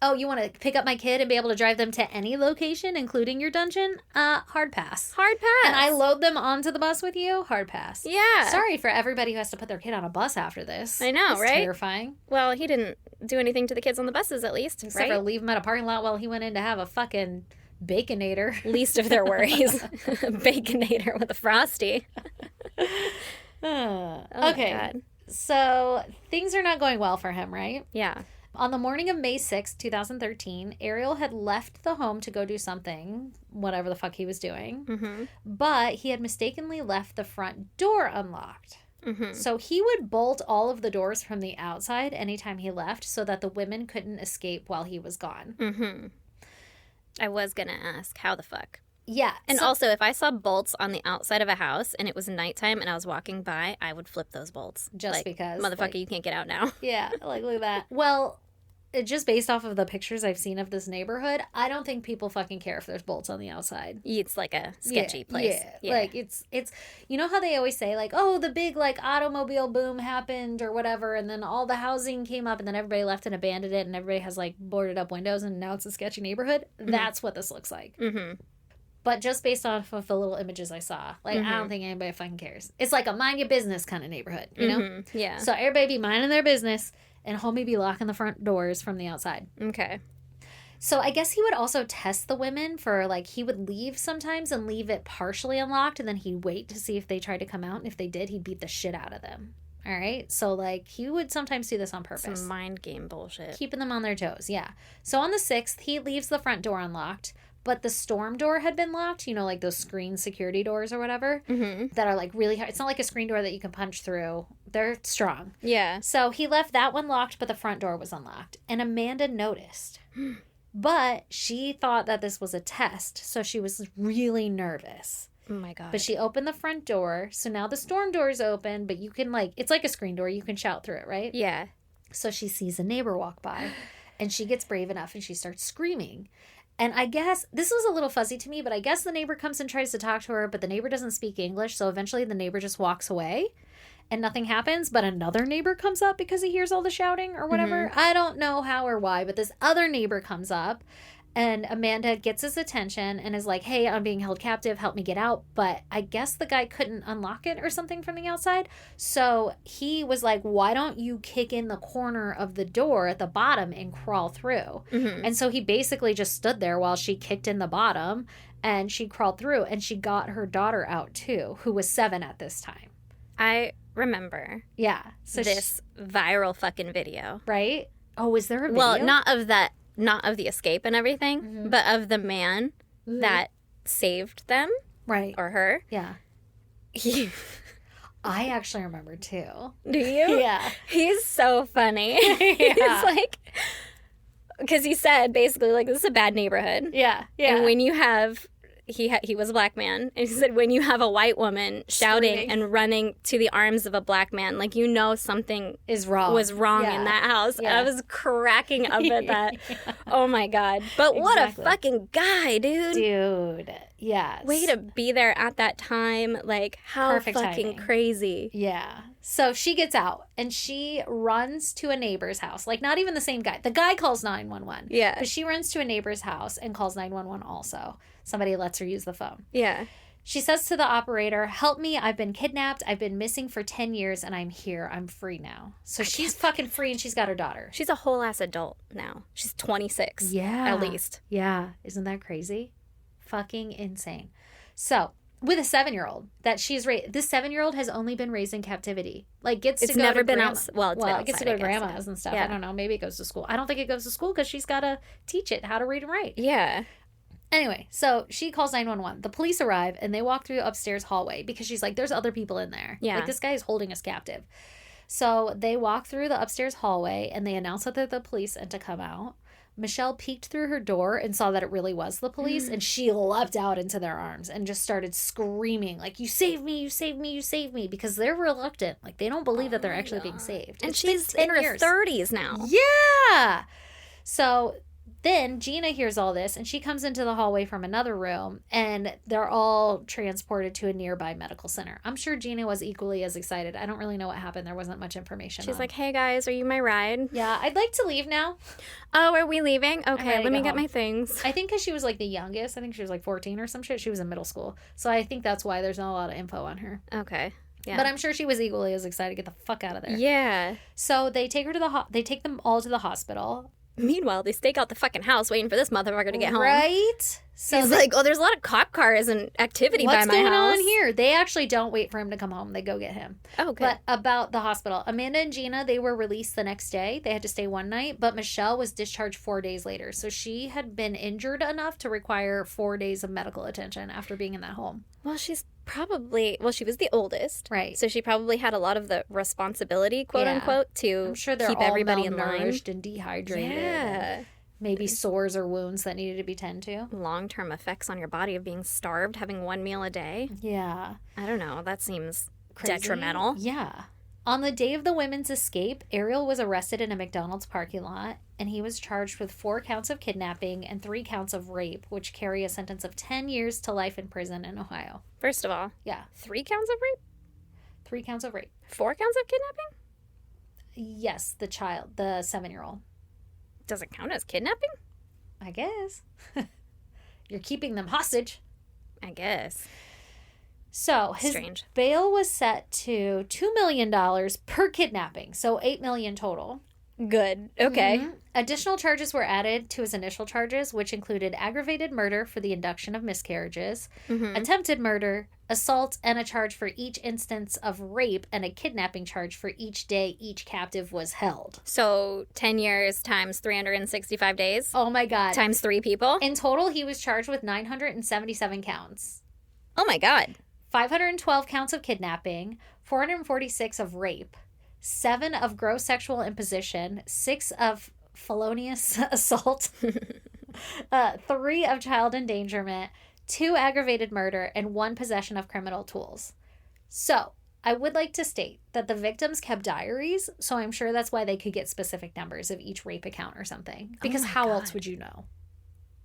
oh, you want to pick up my kid and be able to drive them to any location, including your dungeon? Hard pass. Hard pass. And I load them onto the bus with you? Hard pass. Yeah. Sorry for everybody who has to put their kid on a bus after this. I know, That's right? terrifying. Well, he didn't do anything to the kids on the buses, at least, Except right? for leave him at a parking lot while he went in to have a fucking baconator. Least of their worries. Baconator with a Frosty. Oh, Okay. God. So things are not going well for him, right? Yeah. On the morning of May 6, 2013, Ariel had left the home to go do something, whatever the fuck he was doing, but he had mistakenly left the front door unlocked. So he would bolt all of the doors from the outside anytime he left so that the women couldn't escape while he was gone. I was going to ask, how the fuck? Yeah. And so- also, if I saw bolts on the outside of a house and it was nighttime and I was walking by, I would flip those bolts. Just Like, because, Motherfucker, like- you can't get out now. Yeah, like, look at that. Well, just based off of the pictures I've seen of this neighborhood, I don't think people fucking care if there's bolts on the outside. It's like a sketchy place. Yeah. Like, it's, you know how they always say, like, oh, the big, like, automobile boom happened or whatever, and then all the housing came up, and then everybody left and abandoned it, and everybody has, like, boarded up windows, and now it's a sketchy neighborhood? That's what this looks like. But just based off of the little images I saw, like, I don't think anybody fucking cares. It's like a mind your business kind of neighborhood, you know? Yeah. So everybody be minding their business, and homie be locking the front doors from the outside. Okay. So I guess he would also test the women for, like, he would leave sometimes and leave it partially unlocked, and then he'd wait to see if they tried to come out, and if they did, he'd beat the shit out of them. All right. So, like, he would sometimes do this on purpose. Some mind game bullshit. Keeping them on their toes. Yeah. So, on the 6th, he leaves the front door unlocked, but the storm door had been locked. You know, like those screen security doors or whatever that are, like, really hard. It's not like a screen door that you can punch through. They're strong. Yeah. So, he left that one locked, but the front door was unlocked. And Amanda noticed. But she thought that this was a test. So, she was really nervous. Oh my God. But she opened the front door. So now the storm door is open, but you can, like, it's like a screen door. You can shout through it, right? Yeah. So she sees a neighbor walk by and she gets brave enough and she starts screaming. And I guess this was a little fuzzy to me, but I guess the neighbor comes and tries to talk to her, but the neighbor doesn't speak English. So eventually the neighbor just walks away and nothing happens. But another neighbor comes up because he hears all the shouting or whatever. I don't know how or why, but this other neighbor comes up. And Amanda gets his attention and is like, hey, I'm being held captive. Help me get out. But I guess the guy couldn't unlock it or something from the outside. So he was like, why don't you kick in the corner of the door at the bottom and crawl through? And so he basically just stood there while she kicked in the bottom and she crawled through. And she got her daughter out too, who was 7 at this time. I remember. Yeah. So this viral fucking video. Right? Oh, is there a video? Well, not of the escape and everything, but of the man that saved them. Right. Or her. Yeah. I actually remember too. Do you? Yeah. He's so funny. Yeah. He's like, because he said basically, like, this is a bad neighborhood. Yeah. Yeah. And when you have, he was a black man, and he said, when you have a white woman shouting Screaming. and running to the arms of a black man, like, you know something is wrong. was wrong Yeah. in that house. Yeah. I was cracking up at that. Oh my God. But what Exactly. a fucking guy, dude. Dude. Yeah. Way to be there at that time. Like, how Perfect fucking timing. crazy. Yeah. So she gets out and she runs to a neighbor's house. Like, not even the same guy. The guy calls 911. Yeah. But she runs to a neighbor's house and calls 911 also. Somebody lets her use the phone. Yeah. She says to the operator, help me. I've been kidnapped. I've been missing for 10 years and I'm here. I'm free now. So she's fucking free and she's got her daughter. She's a whole ass adult now. She's 26. Yeah. At least. Yeah. Isn't that crazy? Fucking insane. So, with a 7-year-old that she's raised, this 7-year-old has only been raised in captivity. Like, gets It's to go never to been grandma. out. Well, it's been it gets to outside, go to I guess, grandma's and stuff. Yeah. I don't know. Maybe it goes to school. I don't think it goes to school because she's got to teach it how to read and write. Yeah. Anyway, so she calls 911. The police arrive and they walk through the upstairs hallway because she's like, there's other people in there. Yeah. Like, this guy is holding us captive. So they walk through the upstairs hallway and they announce that they're the police and to come out. Michelle peeked through her door and saw that it really was the police, and she leapt out into their arms and just started screaming, like, you saved me, you saved me, you saved me, because they're reluctant. Like, they don't believe that they're actually being saved. And It's she's been in 10 her years. 30s now. Yeah. So then Gina hears all this, and she comes into the hallway from another room, and they're all transported to a nearby medical center. I'm sure Gina was equally as excited. I don't really know what happened. There wasn't much information. She's on. like, hey guys, are you my ride? Yeah, I'd like to leave now. Oh, are we leaving? ready Okay, to let me go get home. my things. I think because she was like the youngest. I think she was like 14 or some shit. She was in middle school. So I think that's why there's not a lot of info on her. Okay. Yeah. But I'm sure she was equally as excited to get the fuck out of there. Yeah. So they take her to they take them all to the hospital. Meanwhile, they stake out the fucking house waiting for this motherfucker to get home. Right? So He's like, oh, there's a lot of cop cars and activity by what's my going house. on here? They actually don't wait for him to come home. They go get him. Oh, good. But about the hospital, Amanda and Gina, they were released the next day. They had to stay one night, but Michelle was discharged 4 days later. So she had been injured enough to require 4 days of medical attention after being in that home. Well, she's probably, she was the oldest. Right. So she probably had a lot of the responsibility, quote Yeah. unquote, to I'm sure they're keep all everybody in line. malnourished and dehydrated. Yeah. And maybe sores or wounds that needed to be tended to. Long-term effects on your body of being starved, having one meal a day. Yeah. I don't know. That seems Crazy. detrimental. Yeah. On the day of the women's escape, Ariel was arrested in a McDonald's parking lot, and he was charged with 4 counts of kidnapping and 3 counts of rape, which carry a sentence of 10 years to life in prison in Ohio. First of all, Yeah. 3 counts of rape? 3 counts of rape. 4 counts of kidnapping? Yes, the 7-year-old. Does it count as kidnapping? I guess. You're keeping them hostage. I guess. So his Strange. bail was set to $2 million per kidnapping, so $8 million total. Good. Okay. Mhm. Additional charges were added to his initial charges, which included aggravated murder for the induction of miscarriages, attempted murder, assault, and a charge for each instance of rape, and a kidnapping charge for each day each captive was held. So 10 years times 365 days? Oh my God. Times 3 people? In total, he was charged with 977 counts. Oh my God. 512 counts of kidnapping, 446 of rape, 7 of gross sexual imposition, 6 of felonious assault, 3 of child endangerment, 2 aggravated murder, and 1 possession of criminal tools. So, I would like to state that the victims kept diaries, so I'm sure that's why they could get specific numbers of each rape account or something. Because how else would you know?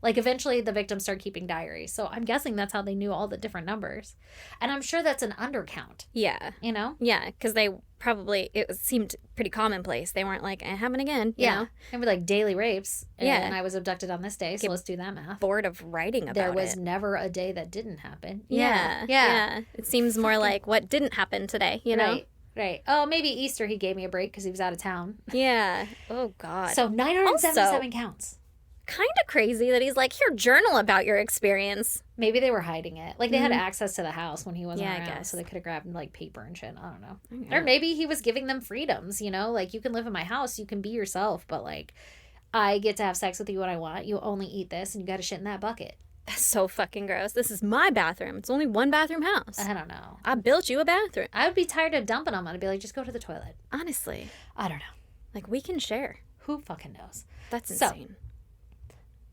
Like, eventually the victims started keeping diaries, so I'm guessing that's how they knew all the different numbers. And I'm sure that's an undercount. Yeah. You know? Yeah, because they probably, it seemed pretty commonplace. They weren't like, it happened again, you know? And we're like, daily rapes. Yeah. And I was abducted on this day, so let's do that math. Bored of writing about it. There was never a day that didn't happen. Yeah. It seems more like what didn't happen today, you know? Right. Oh, maybe Easter he gave me a break because he was out of town. Yeah. Oh, God. So 977 counts. Kind of crazy that he's like, here, journal about your experience. Maybe they were hiding it. Like, they had access to the house when he wasn't around. I guess. So they could have grabbed, like, paper and shit. I don't know. Or maybe he was giving them freedoms, you know? Like, you can live in my house. You can be yourself. But, like, I get to have sex with you when I want. You only eat this, and you got to shit in that bucket. That's so fucking gross. This is my bathroom. It's only one bathroom house. I don't know. I built you a bathroom. I would be tired of dumping them. I'd be like, just go to the toilet. Honestly. I don't know. Like, we can share. Who fucking knows? That's insane.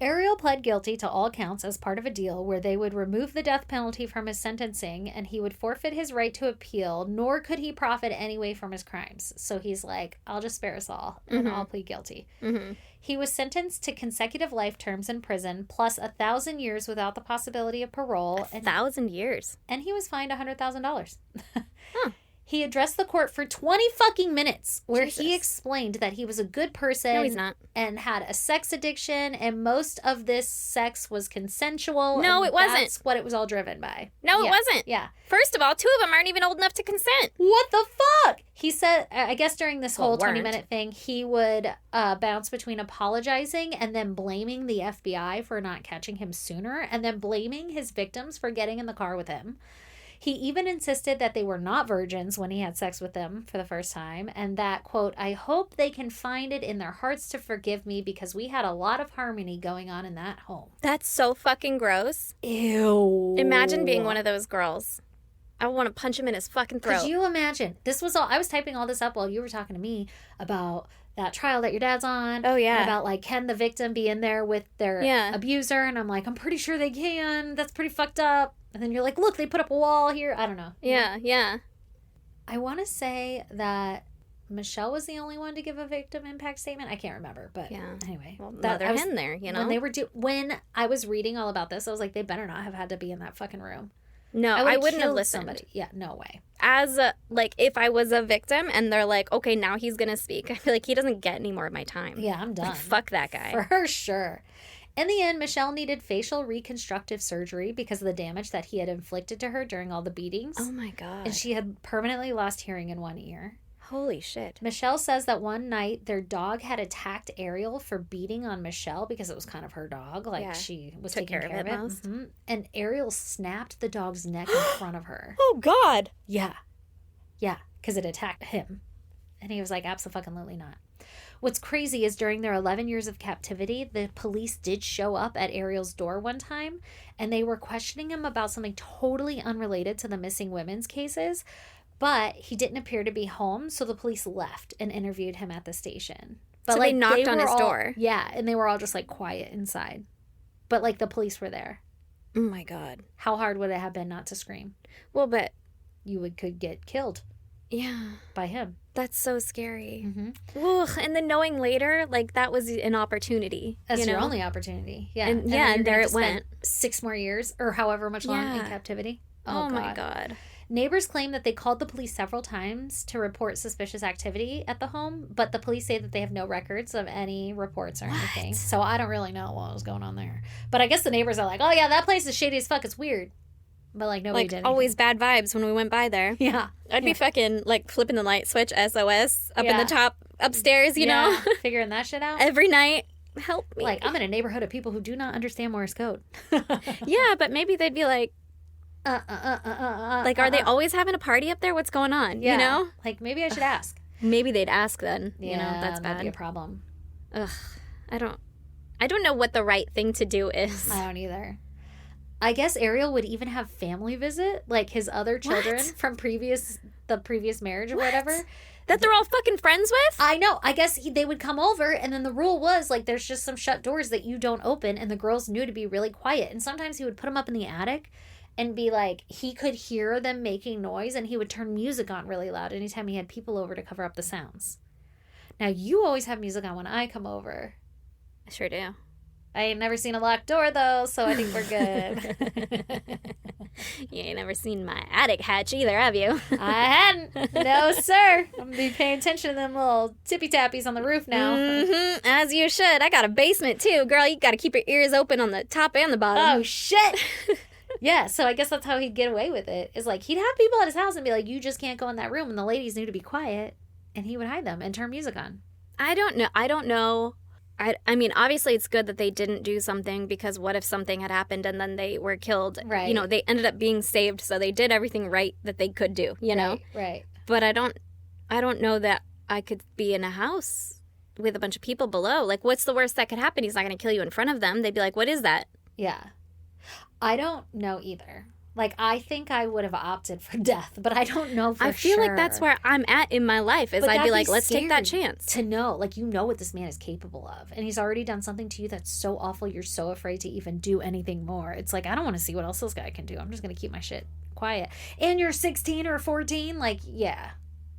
Ariel pled guilty to all counts as part of a deal where they would remove the death penalty from his sentencing and he would forfeit his right to appeal, nor could he profit any way from his crimes. So he's like, I'll just spare us all and I'll plead guilty. He was sentenced to consecutive life terms in prison plus 1,000 years without the possibility of parole. 1,000 years. And he was fined $100,000. He addressed the court for 20 fucking minutes where he explained that he was a good person. No, he's not. And had a sex addiction, and most of this sex was consensual. No, and it wasn't. That's what it was all driven by. No, it wasn't. Yeah. First of all, 2 of them aren't even old enough to consent. What the fuck? He said, I guess during this whole weren't. 20-minute thing, he would bounce between apologizing and then blaming the FBI for not catching him sooner, and then blaming his victims for getting in the car with him. He even insisted that they were not virgins when he had sex with them for the first time, and that, quote, I hope they can find it in their hearts to forgive me because we had a lot of harmony going on in that home. That's so fucking gross. Ew. Imagine being one of those girls. I want to punch him in his fucking throat. Could you imagine? This was all, I was typing all this up while you were talking to me about that trial that your dad's on. Oh, yeah. And about, like, can the victim be in there with their abuser? And I'm like, I'm pretty sure they can. That's pretty fucked up. And then you're like, look, they put up a wall here. I don't know. Yeah. I want to say that Michelle was the only one to give a victim impact statement. I can't remember, but anyway. Well, mother hen there, you know? When I was reading all about this, I was like, they better not have had to be in that fucking room. No, I wouldn't have listened. Somebody. Yeah, no way. As if I was a victim and they're like, okay, now he's gonna speak, I feel like he doesn't get any more of my time. Yeah, I'm done. Like, fuck that guy. For sure. In the end, Michelle needed facial reconstructive surgery because of the damage that he had inflicted to her during all the beatings. Oh my God. And she had permanently lost hearing in one ear. Holy shit. Michelle says that one night their dog had attacked Ariel for beating on Michelle because it was kind of her dog. Like, she was taking care of it. Most. And Ariel snapped the dog's neck in front of her. Oh, God. Yeah, because it attacked him. And he was like, absolutely not. What's crazy is during their 11 years of captivity, the police did show up at Ariel's door one time, and they were questioning him about something totally unrelated to the missing women's cases, but he didn't appear to be home, so the police left and interviewed him at the station. But so they knocked on his door? Yeah, and they were all just, like, quiet inside. But, like, the police were there. Oh, my God. How hard would it have been not to scream? Well, but... could get killed. Yeah. By him. That's so scary. Ugh, and then knowing later, like, that was an opportunity. That's your only opportunity. Yeah. And there it went. 6 more years or however much long in captivity. Oh my God. Neighbors claim that they called the police several times to report suspicious activity at the home, but the police say that they have no records of any reports or anything. So I don't really know what was going on there. But I guess the neighbors are like, oh yeah, that place is shady as fuck. It's weird. But, like, nobody did anything. Always bad vibes when we went by there. Yeah. I'd be fucking, like, flipping the light switch, SOS, up in the top upstairs, you know? Figuring that shit out. Every night. Help me. Like, I'm in a neighborhood of people who do not understand Morse code. Yeah, but maybe they'd be like, like, are they always having a party up there? What's going on? Yeah. You know? Like, maybe I should ask. Maybe they'd ask then. Yeah, you know, that's bad. That'd be a problem. Ugh. I don't know what the right thing to do is. I don't either. I guess Ariel would even have family visit, like his other children from the previous marriage or whatever. That they're all fucking friends with? I know. I guess they would come over, and then the rule was, like, there's just some shut doors that you don't open, and the girls knew to be really quiet. And sometimes he would put them up in the attic and be like, he could hear them making noise, and he would turn music on really loud anytime he had people over to cover up the sounds. Now, you always have music on when I come over. I sure do. I ain't never seen a locked door, though, so I think we're good. You ain't never seen my attic hatch either, have you? I hadn't. No, sir. I'm going to be paying attention to them little tippy-tappies on the roof now. Mm-hmm. As you should. I got a basement, too. Girl, you got to keep your ears open on the top and the bottom. Oh, shit. Yeah, so I guess that's how he'd get away with it. Is like, he'd have people at his house and be like, you just can't go in that room. And the ladies knew to be quiet. And he would hide them and turn music on. I don't know. I mean, obviously it's good that they didn't do something, because what if something had happened and then they were killed? Right. You know, they ended up being saved, so they did everything right that they could do, you know? Right. But I don't know that I could be in a house with a bunch of people below. Like, what's the worst that could happen? He's not going to kill you in front of them. They'd be like, what is that? Yeah. I don't know either. Like, I think I would have opted for death, but I don't know for sure. I feel like that's where I'm at in my life, is But I'd be that'd like, be let's take that scary chance. to know, like, you know what this man is capable of. And he's already done something to you that's so awful, you're so afraid to even do anything more. It's like, I don't want to see what else this guy can do. I'm just going to keep my shit quiet. And you're 16 or 14, like, yeah.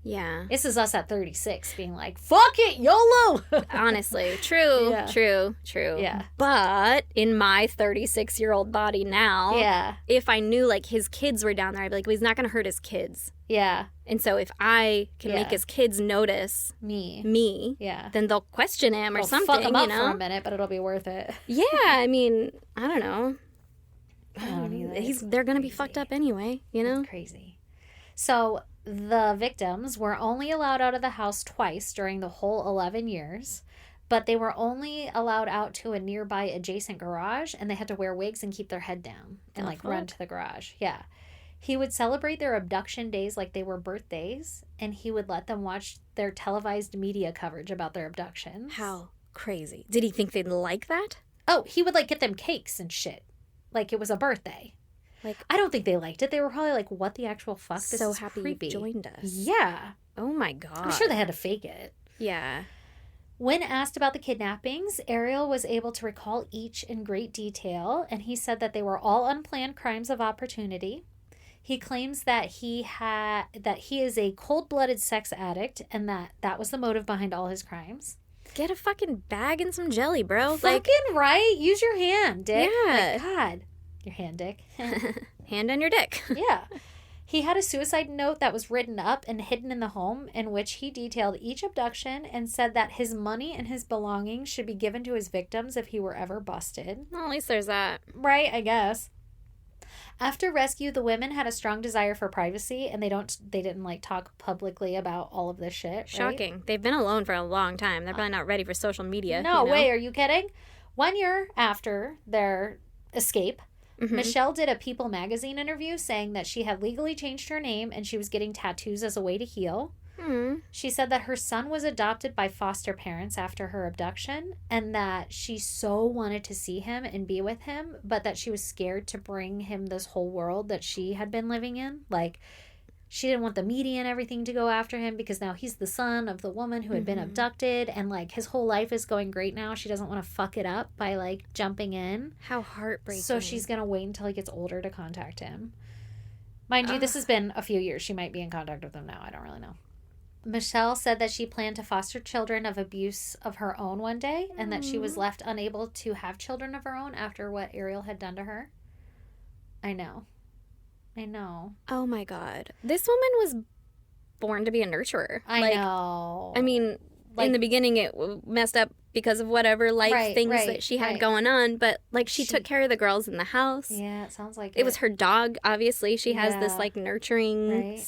Yeah. This is us at 36 being like, fuck it, YOLO! Honestly. True. Yeah. True. Yeah. But in my 36-year-old body now, Yeah. if I knew, like, his kids were down there, I'd be like, well, he's not going to hurt his kids. Yeah. And so if I can make his kids notice me, Yeah. then they'll question him or It'll something, fuck him up you know? for a minute, but it'll be worth it. Yeah, I mean, I don't know. I don't either. They're going to be fucked up anyway, you know? It's crazy. So the victims were only allowed out of the house twice during the whole 11 years, but they were only allowed out to a nearby adjacent garage, and they had to wear wigs and keep their head down and run to the garage. Yeah. He would celebrate their abduction days like they were birthdays, and he would let them watch their televised media coverage about their abductions. How crazy. Did he think they'd like that? Oh, he would get them cakes and shit. Like it was a birthday. Like, I don't think they liked it. They were probably like, what the actual fuck? This so is happy creepy. you joined us. Yeah. Oh my God. I'm sure they had to fake it. Yeah. When asked about the kidnappings, Ariel was able to recall each in great detail, and he said that they were all unplanned crimes of opportunity. He claims that he is a cold-blooded sex addict, and that was the motive behind all his crimes. Get a fucking bag and some jelly, bro. Fucking right. Use your hand, dick. Yeah. God. Your hand, dick. Hand on your dick. Yeah. He had a suicide note that was written up and hidden in the home, in which he detailed each abduction and said that his money and his belongings should be given to his victims if he were ever busted. Well, at least there's that. Right, I guess. After rescue, the women had a strong desire for privacy, and they didn't talk publicly about all of this shit. Right? Shocking. They've been alone for a long time. They're probably not ready for social media. No way, are you kidding? 1 year after their escape, Michelle did a People magazine interview saying that she had legally changed her name and she was getting tattoos as a way to heal. She said that her son was adopted by foster parents after her abduction, and that she so wanted to see him and be with him, but that she was scared to bring him this whole world that she had been living in. Like, she didn't want the media and everything to go after him because now he's the son of the woman who had been abducted, and his whole life is going great now. She doesn't want to fuck it up by jumping in. How heartbreaking. So she's going to wait until he gets older to contact him. Mind you, this has been a few years. She might be in contact with him now. I don't really know. Michelle said that she planned to foster children of abuse of her own one day, and that she was left unable to have children of her own after what Ariel had done to her. I know. Oh my God. This woman was born to be a nurturer. I know. I mean, in the beginning it messed up because of whatever things that she had going on, but she took care of the girls in the house. Yeah, it sounds like it was her dog, obviously. She has this nurturing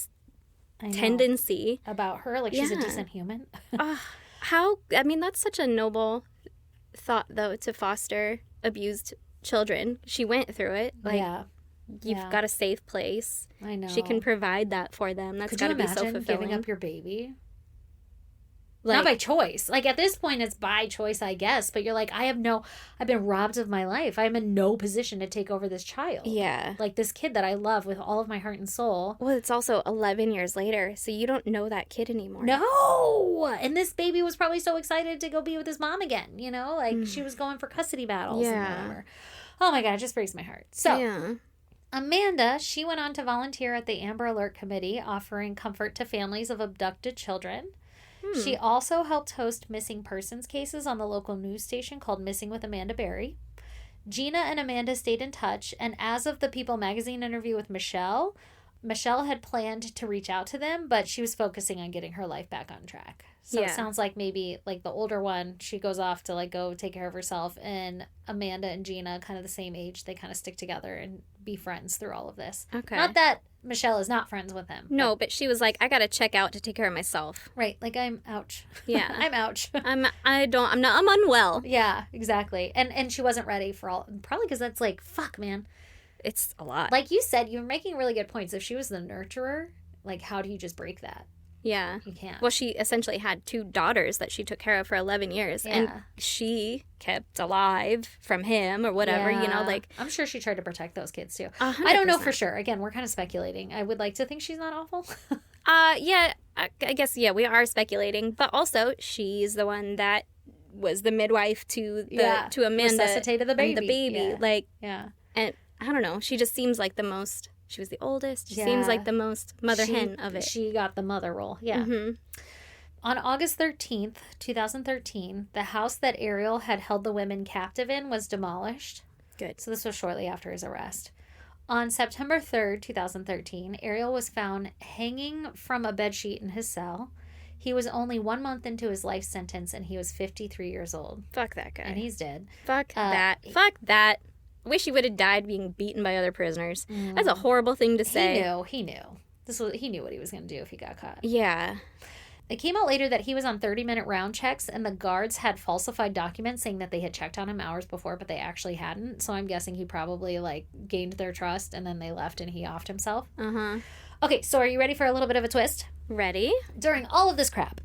tendency about her. Like, she's a decent human. That's such a noble thought, though, to foster abused children. She went through it. Like, you've got a safe place. I know. She can provide that for them. That's got to be so fulfilling. Giving up your baby? Like, not by choice. Like, at this point, it's by choice, I guess. But you're like, I've been robbed of my life. I'm in no position to take over this child. Yeah. Like, this kid that I love with all of my heart and soul. Well, it's also 11 years later, so you don't know that kid anymore. No! And this baby was probably so excited to go be with his mom again, you know? Like, she was going for custody battles and whatever. Oh, my God, it just breaks my heart. So, Amanda, she went on to volunteer at the Amber Alert Committee, offering comfort to families of abducted children. She also helped host missing persons cases on the local news station called Missing with Amanda Berry. Gina and Amanda stayed in touch, and as of the People magazine interview with Michelle had planned to reach out to them, but she was focusing on getting her life back on track. So it sounds like maybe, like, the older one, she goes off to, like, go take care of herself, and Amanda and Gina, kind of the same age, they kind of stick together and be friends through all of this. Okay. Not that Michelle is not friends with him. No, but she was like, I gotta check out to take care of myself. Right. Like, I'm ouch. Yeah. I'm ouch. I'm unwell. Yeah, exactly. And she wasn't ready for all, probably because that's like, fuck, man. It's a lot. Like you said, you were making really good points. If she was the nurturer, like, how do you just break that? Yeah. You can't. Well, she essentially had 2 daughters that she took care of for 11 years. Yeah. And she kept alive from him or whatever, you know, like. I'm sure she tried to protect those kids, too. 100%. I don't know for sure. Again, we're kind of speculating. I would like to think she's not awful. Yeah, I guess, we are speculating. But also, she's the one that was the midwife to Amanda. Resuscitated the baby. And the baby. Yeah. Like, yeah. And I don't know. She just seems like the most. She was the oldest. She seems like the most mother hen of it. She got the mother role. Yeah. Mm-hmm. On August 13th, 2013, the house that Ariel had held the women captive in was demolished. Good. So this was shortly after his arrest. On September 3rd, 2013, Ariel was found hanging from a bedsheet in his cell. He was only 1 month into his life sentence, and he was 53 years old. Fuck that guy. And he's dead. Fuck that. Fuck that. Wish he would have died being beaten by other prisoners. That's a horrible thing to say. He knew. He knew what he was going to do if he got caught. Yeah. It came out later that he was on 30-minute round checks, and the guards had falsified documents saying that they had checked on him hours before, but they actually hadn't. So I'm guessing he probably, like, gained their trust, and then they left, and he offed himself. Uh-huh. Okay, so are you ready for a little bit of a twist? Ready? During all of this crap,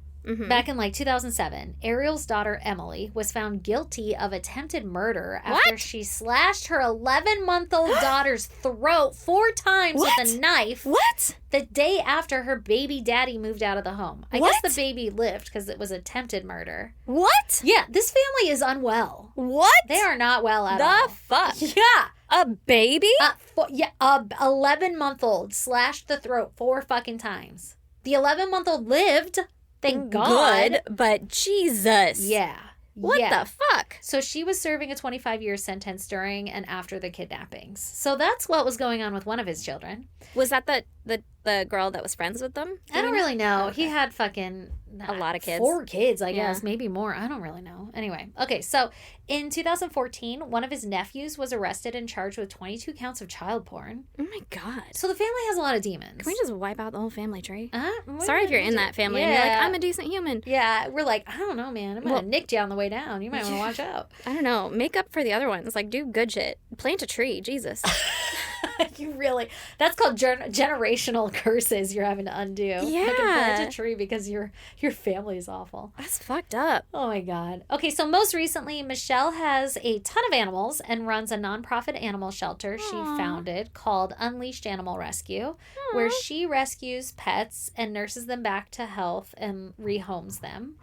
back in, like, 2007, Ariel's daughter, Emily, was found guilty of attempted murder after she slashed her 11-month-old daughter's throat 4 times with a knife. What? The day after her baby daddy moved out of the home. I guess the baby lived because it was attempted murder. What? Yeah, this family is unwell. What? They are not well at all. The fuck? Yeah. A baby? A 11-month-old slashed the throat 4 fucking times. The 11-month-old lived. Thank God. Good, but Jesus. Yeah. What the fuck? So she was serving a 25-year sentence during and after the kidnappings. So that's what was going on with one of his children. Was that the girl that was friends with them? I don't really know. Okay. He had fucking a lot of kids. 4 kids, I guess. Maybe more. I don't really know. Anyway. Okay, so in 2014, one of his nephews was arrested and charged with 22 counts of child porn. Oh my God. So the family has a lot of demons. Can we just wipe out the whole family tree? Sorry if you're in that family and you're like, I'm a decent human. Yeah, we're like, I don't know, man. I'm going to nick you on the way down. You might want to watch out. I don't know. Make up for the other ones. Like, do good shit. Plant a tree. Jesus. You really, that's called generational curses you're having to undo. Yeah. Fucking plant a tree because your family is awful. That's fucked up. Oh my God. Okay, so most recently, Michelle has a ton of animals and runs a nonprofit animal shelter she founded called Unleashed Animal Rescue, where she rescues pets and nurses them back to health and rehomes them.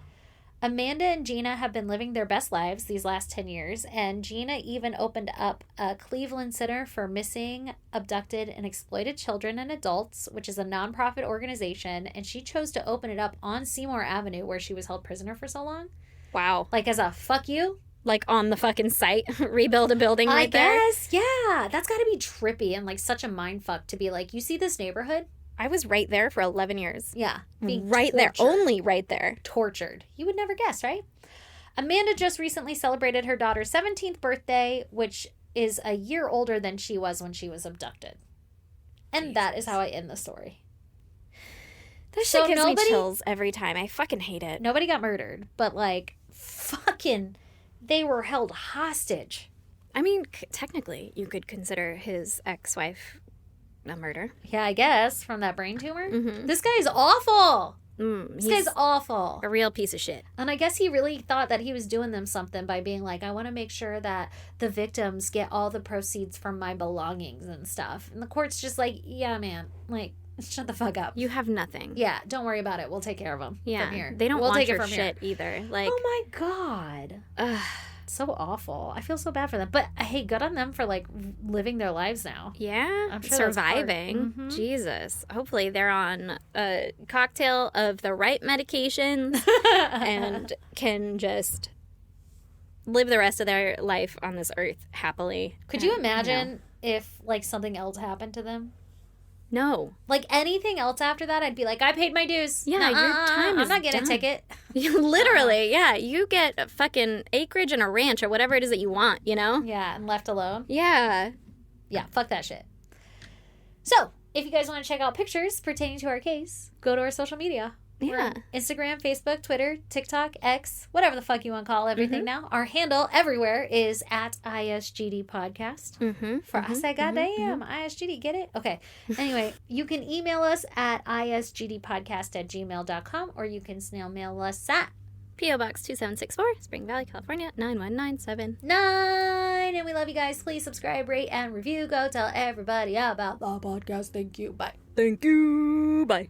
Amanda and Gina have been living their best lives these last 10 years, and Gina even opened up a Cleveland Center for Missing, Abducted, and Exploited Children and Adults, which is a nonprofit organization, and she chose to open it up on Seymour Avenue, where she was held prisoner for so long. Wow. Like, as a fuck you? Like, on the fucking site? Rebuild a building right there? I guess, yeah. That's gotta be trippy and, like, such a mindfuck to be like, you see this neighborhood? I was right there for 11 years. Yeah. Right there. Only right there. Tortured. You would never guess, right? Amanda just recently celebrated her daughter's 17th birthday, which is a year older than she was when she was abducted. And that is how I end the story. This So shit gives nobody- me chills every time. I fucking hate it. Nobody got murdered, but like, fucking, they were held hostage. I mean, technically, you could consider his ex-wife a murder. Yeah, I guess, from that brain tumor. Mm-hmm. This guy's awful. This He's guy's awful. a real piece of shit. And I guess he really thought that he was doing them something by being like, I want to make sure that the victims get all the proceeds from my belongings and stuff. And the court's just like, yeah, man, like, shut the fuck up. You have nothing. Yeah, don't worry about it. We'll take care of them from here. They don't we'll want take your it from shit here. either. Like, Oh my God. ugh. So awful. I feel so bad for them. But hey, good on them for like living their lives now. Yeah, I'm sure that's hard. surviving. Mhm. Jesus. Hopefully they're on a cocktail of the right medications and can just live the rest of their life on this earth happily. Could you And, imagine if like something else happened to them? No. Like anything else after that, I'd be like, I paid my dues. Yeah, your time I'm is not getting done. a ticket. You literally, yeah. You get a fucking acreage and a ranch or whatever it is that you want, you know? Yeah, and left alone. Yeah. Yeah, fuck that shit. So, if you guys want to check out pictures pertaining to our case, go to our social media. We're Yeah. on Instagram, Facebook, Twitter, TikTok, X, whatever the fuck you want to call everything now. Our handle everywhere is at ISGD Podcast. Mm-hmm. For I said, goddamn, ISGD, get it? Okay. Anyway, you can email us at isgdpodcast@gmail.com or you can snail mail us at P.O. Box 2764, Spring Valley, California, 91979. 9. And we love you guys. Please subscribe, rate, and review. Go tell everybody about the podcast. Thank you. Bye. Thank you. Bye.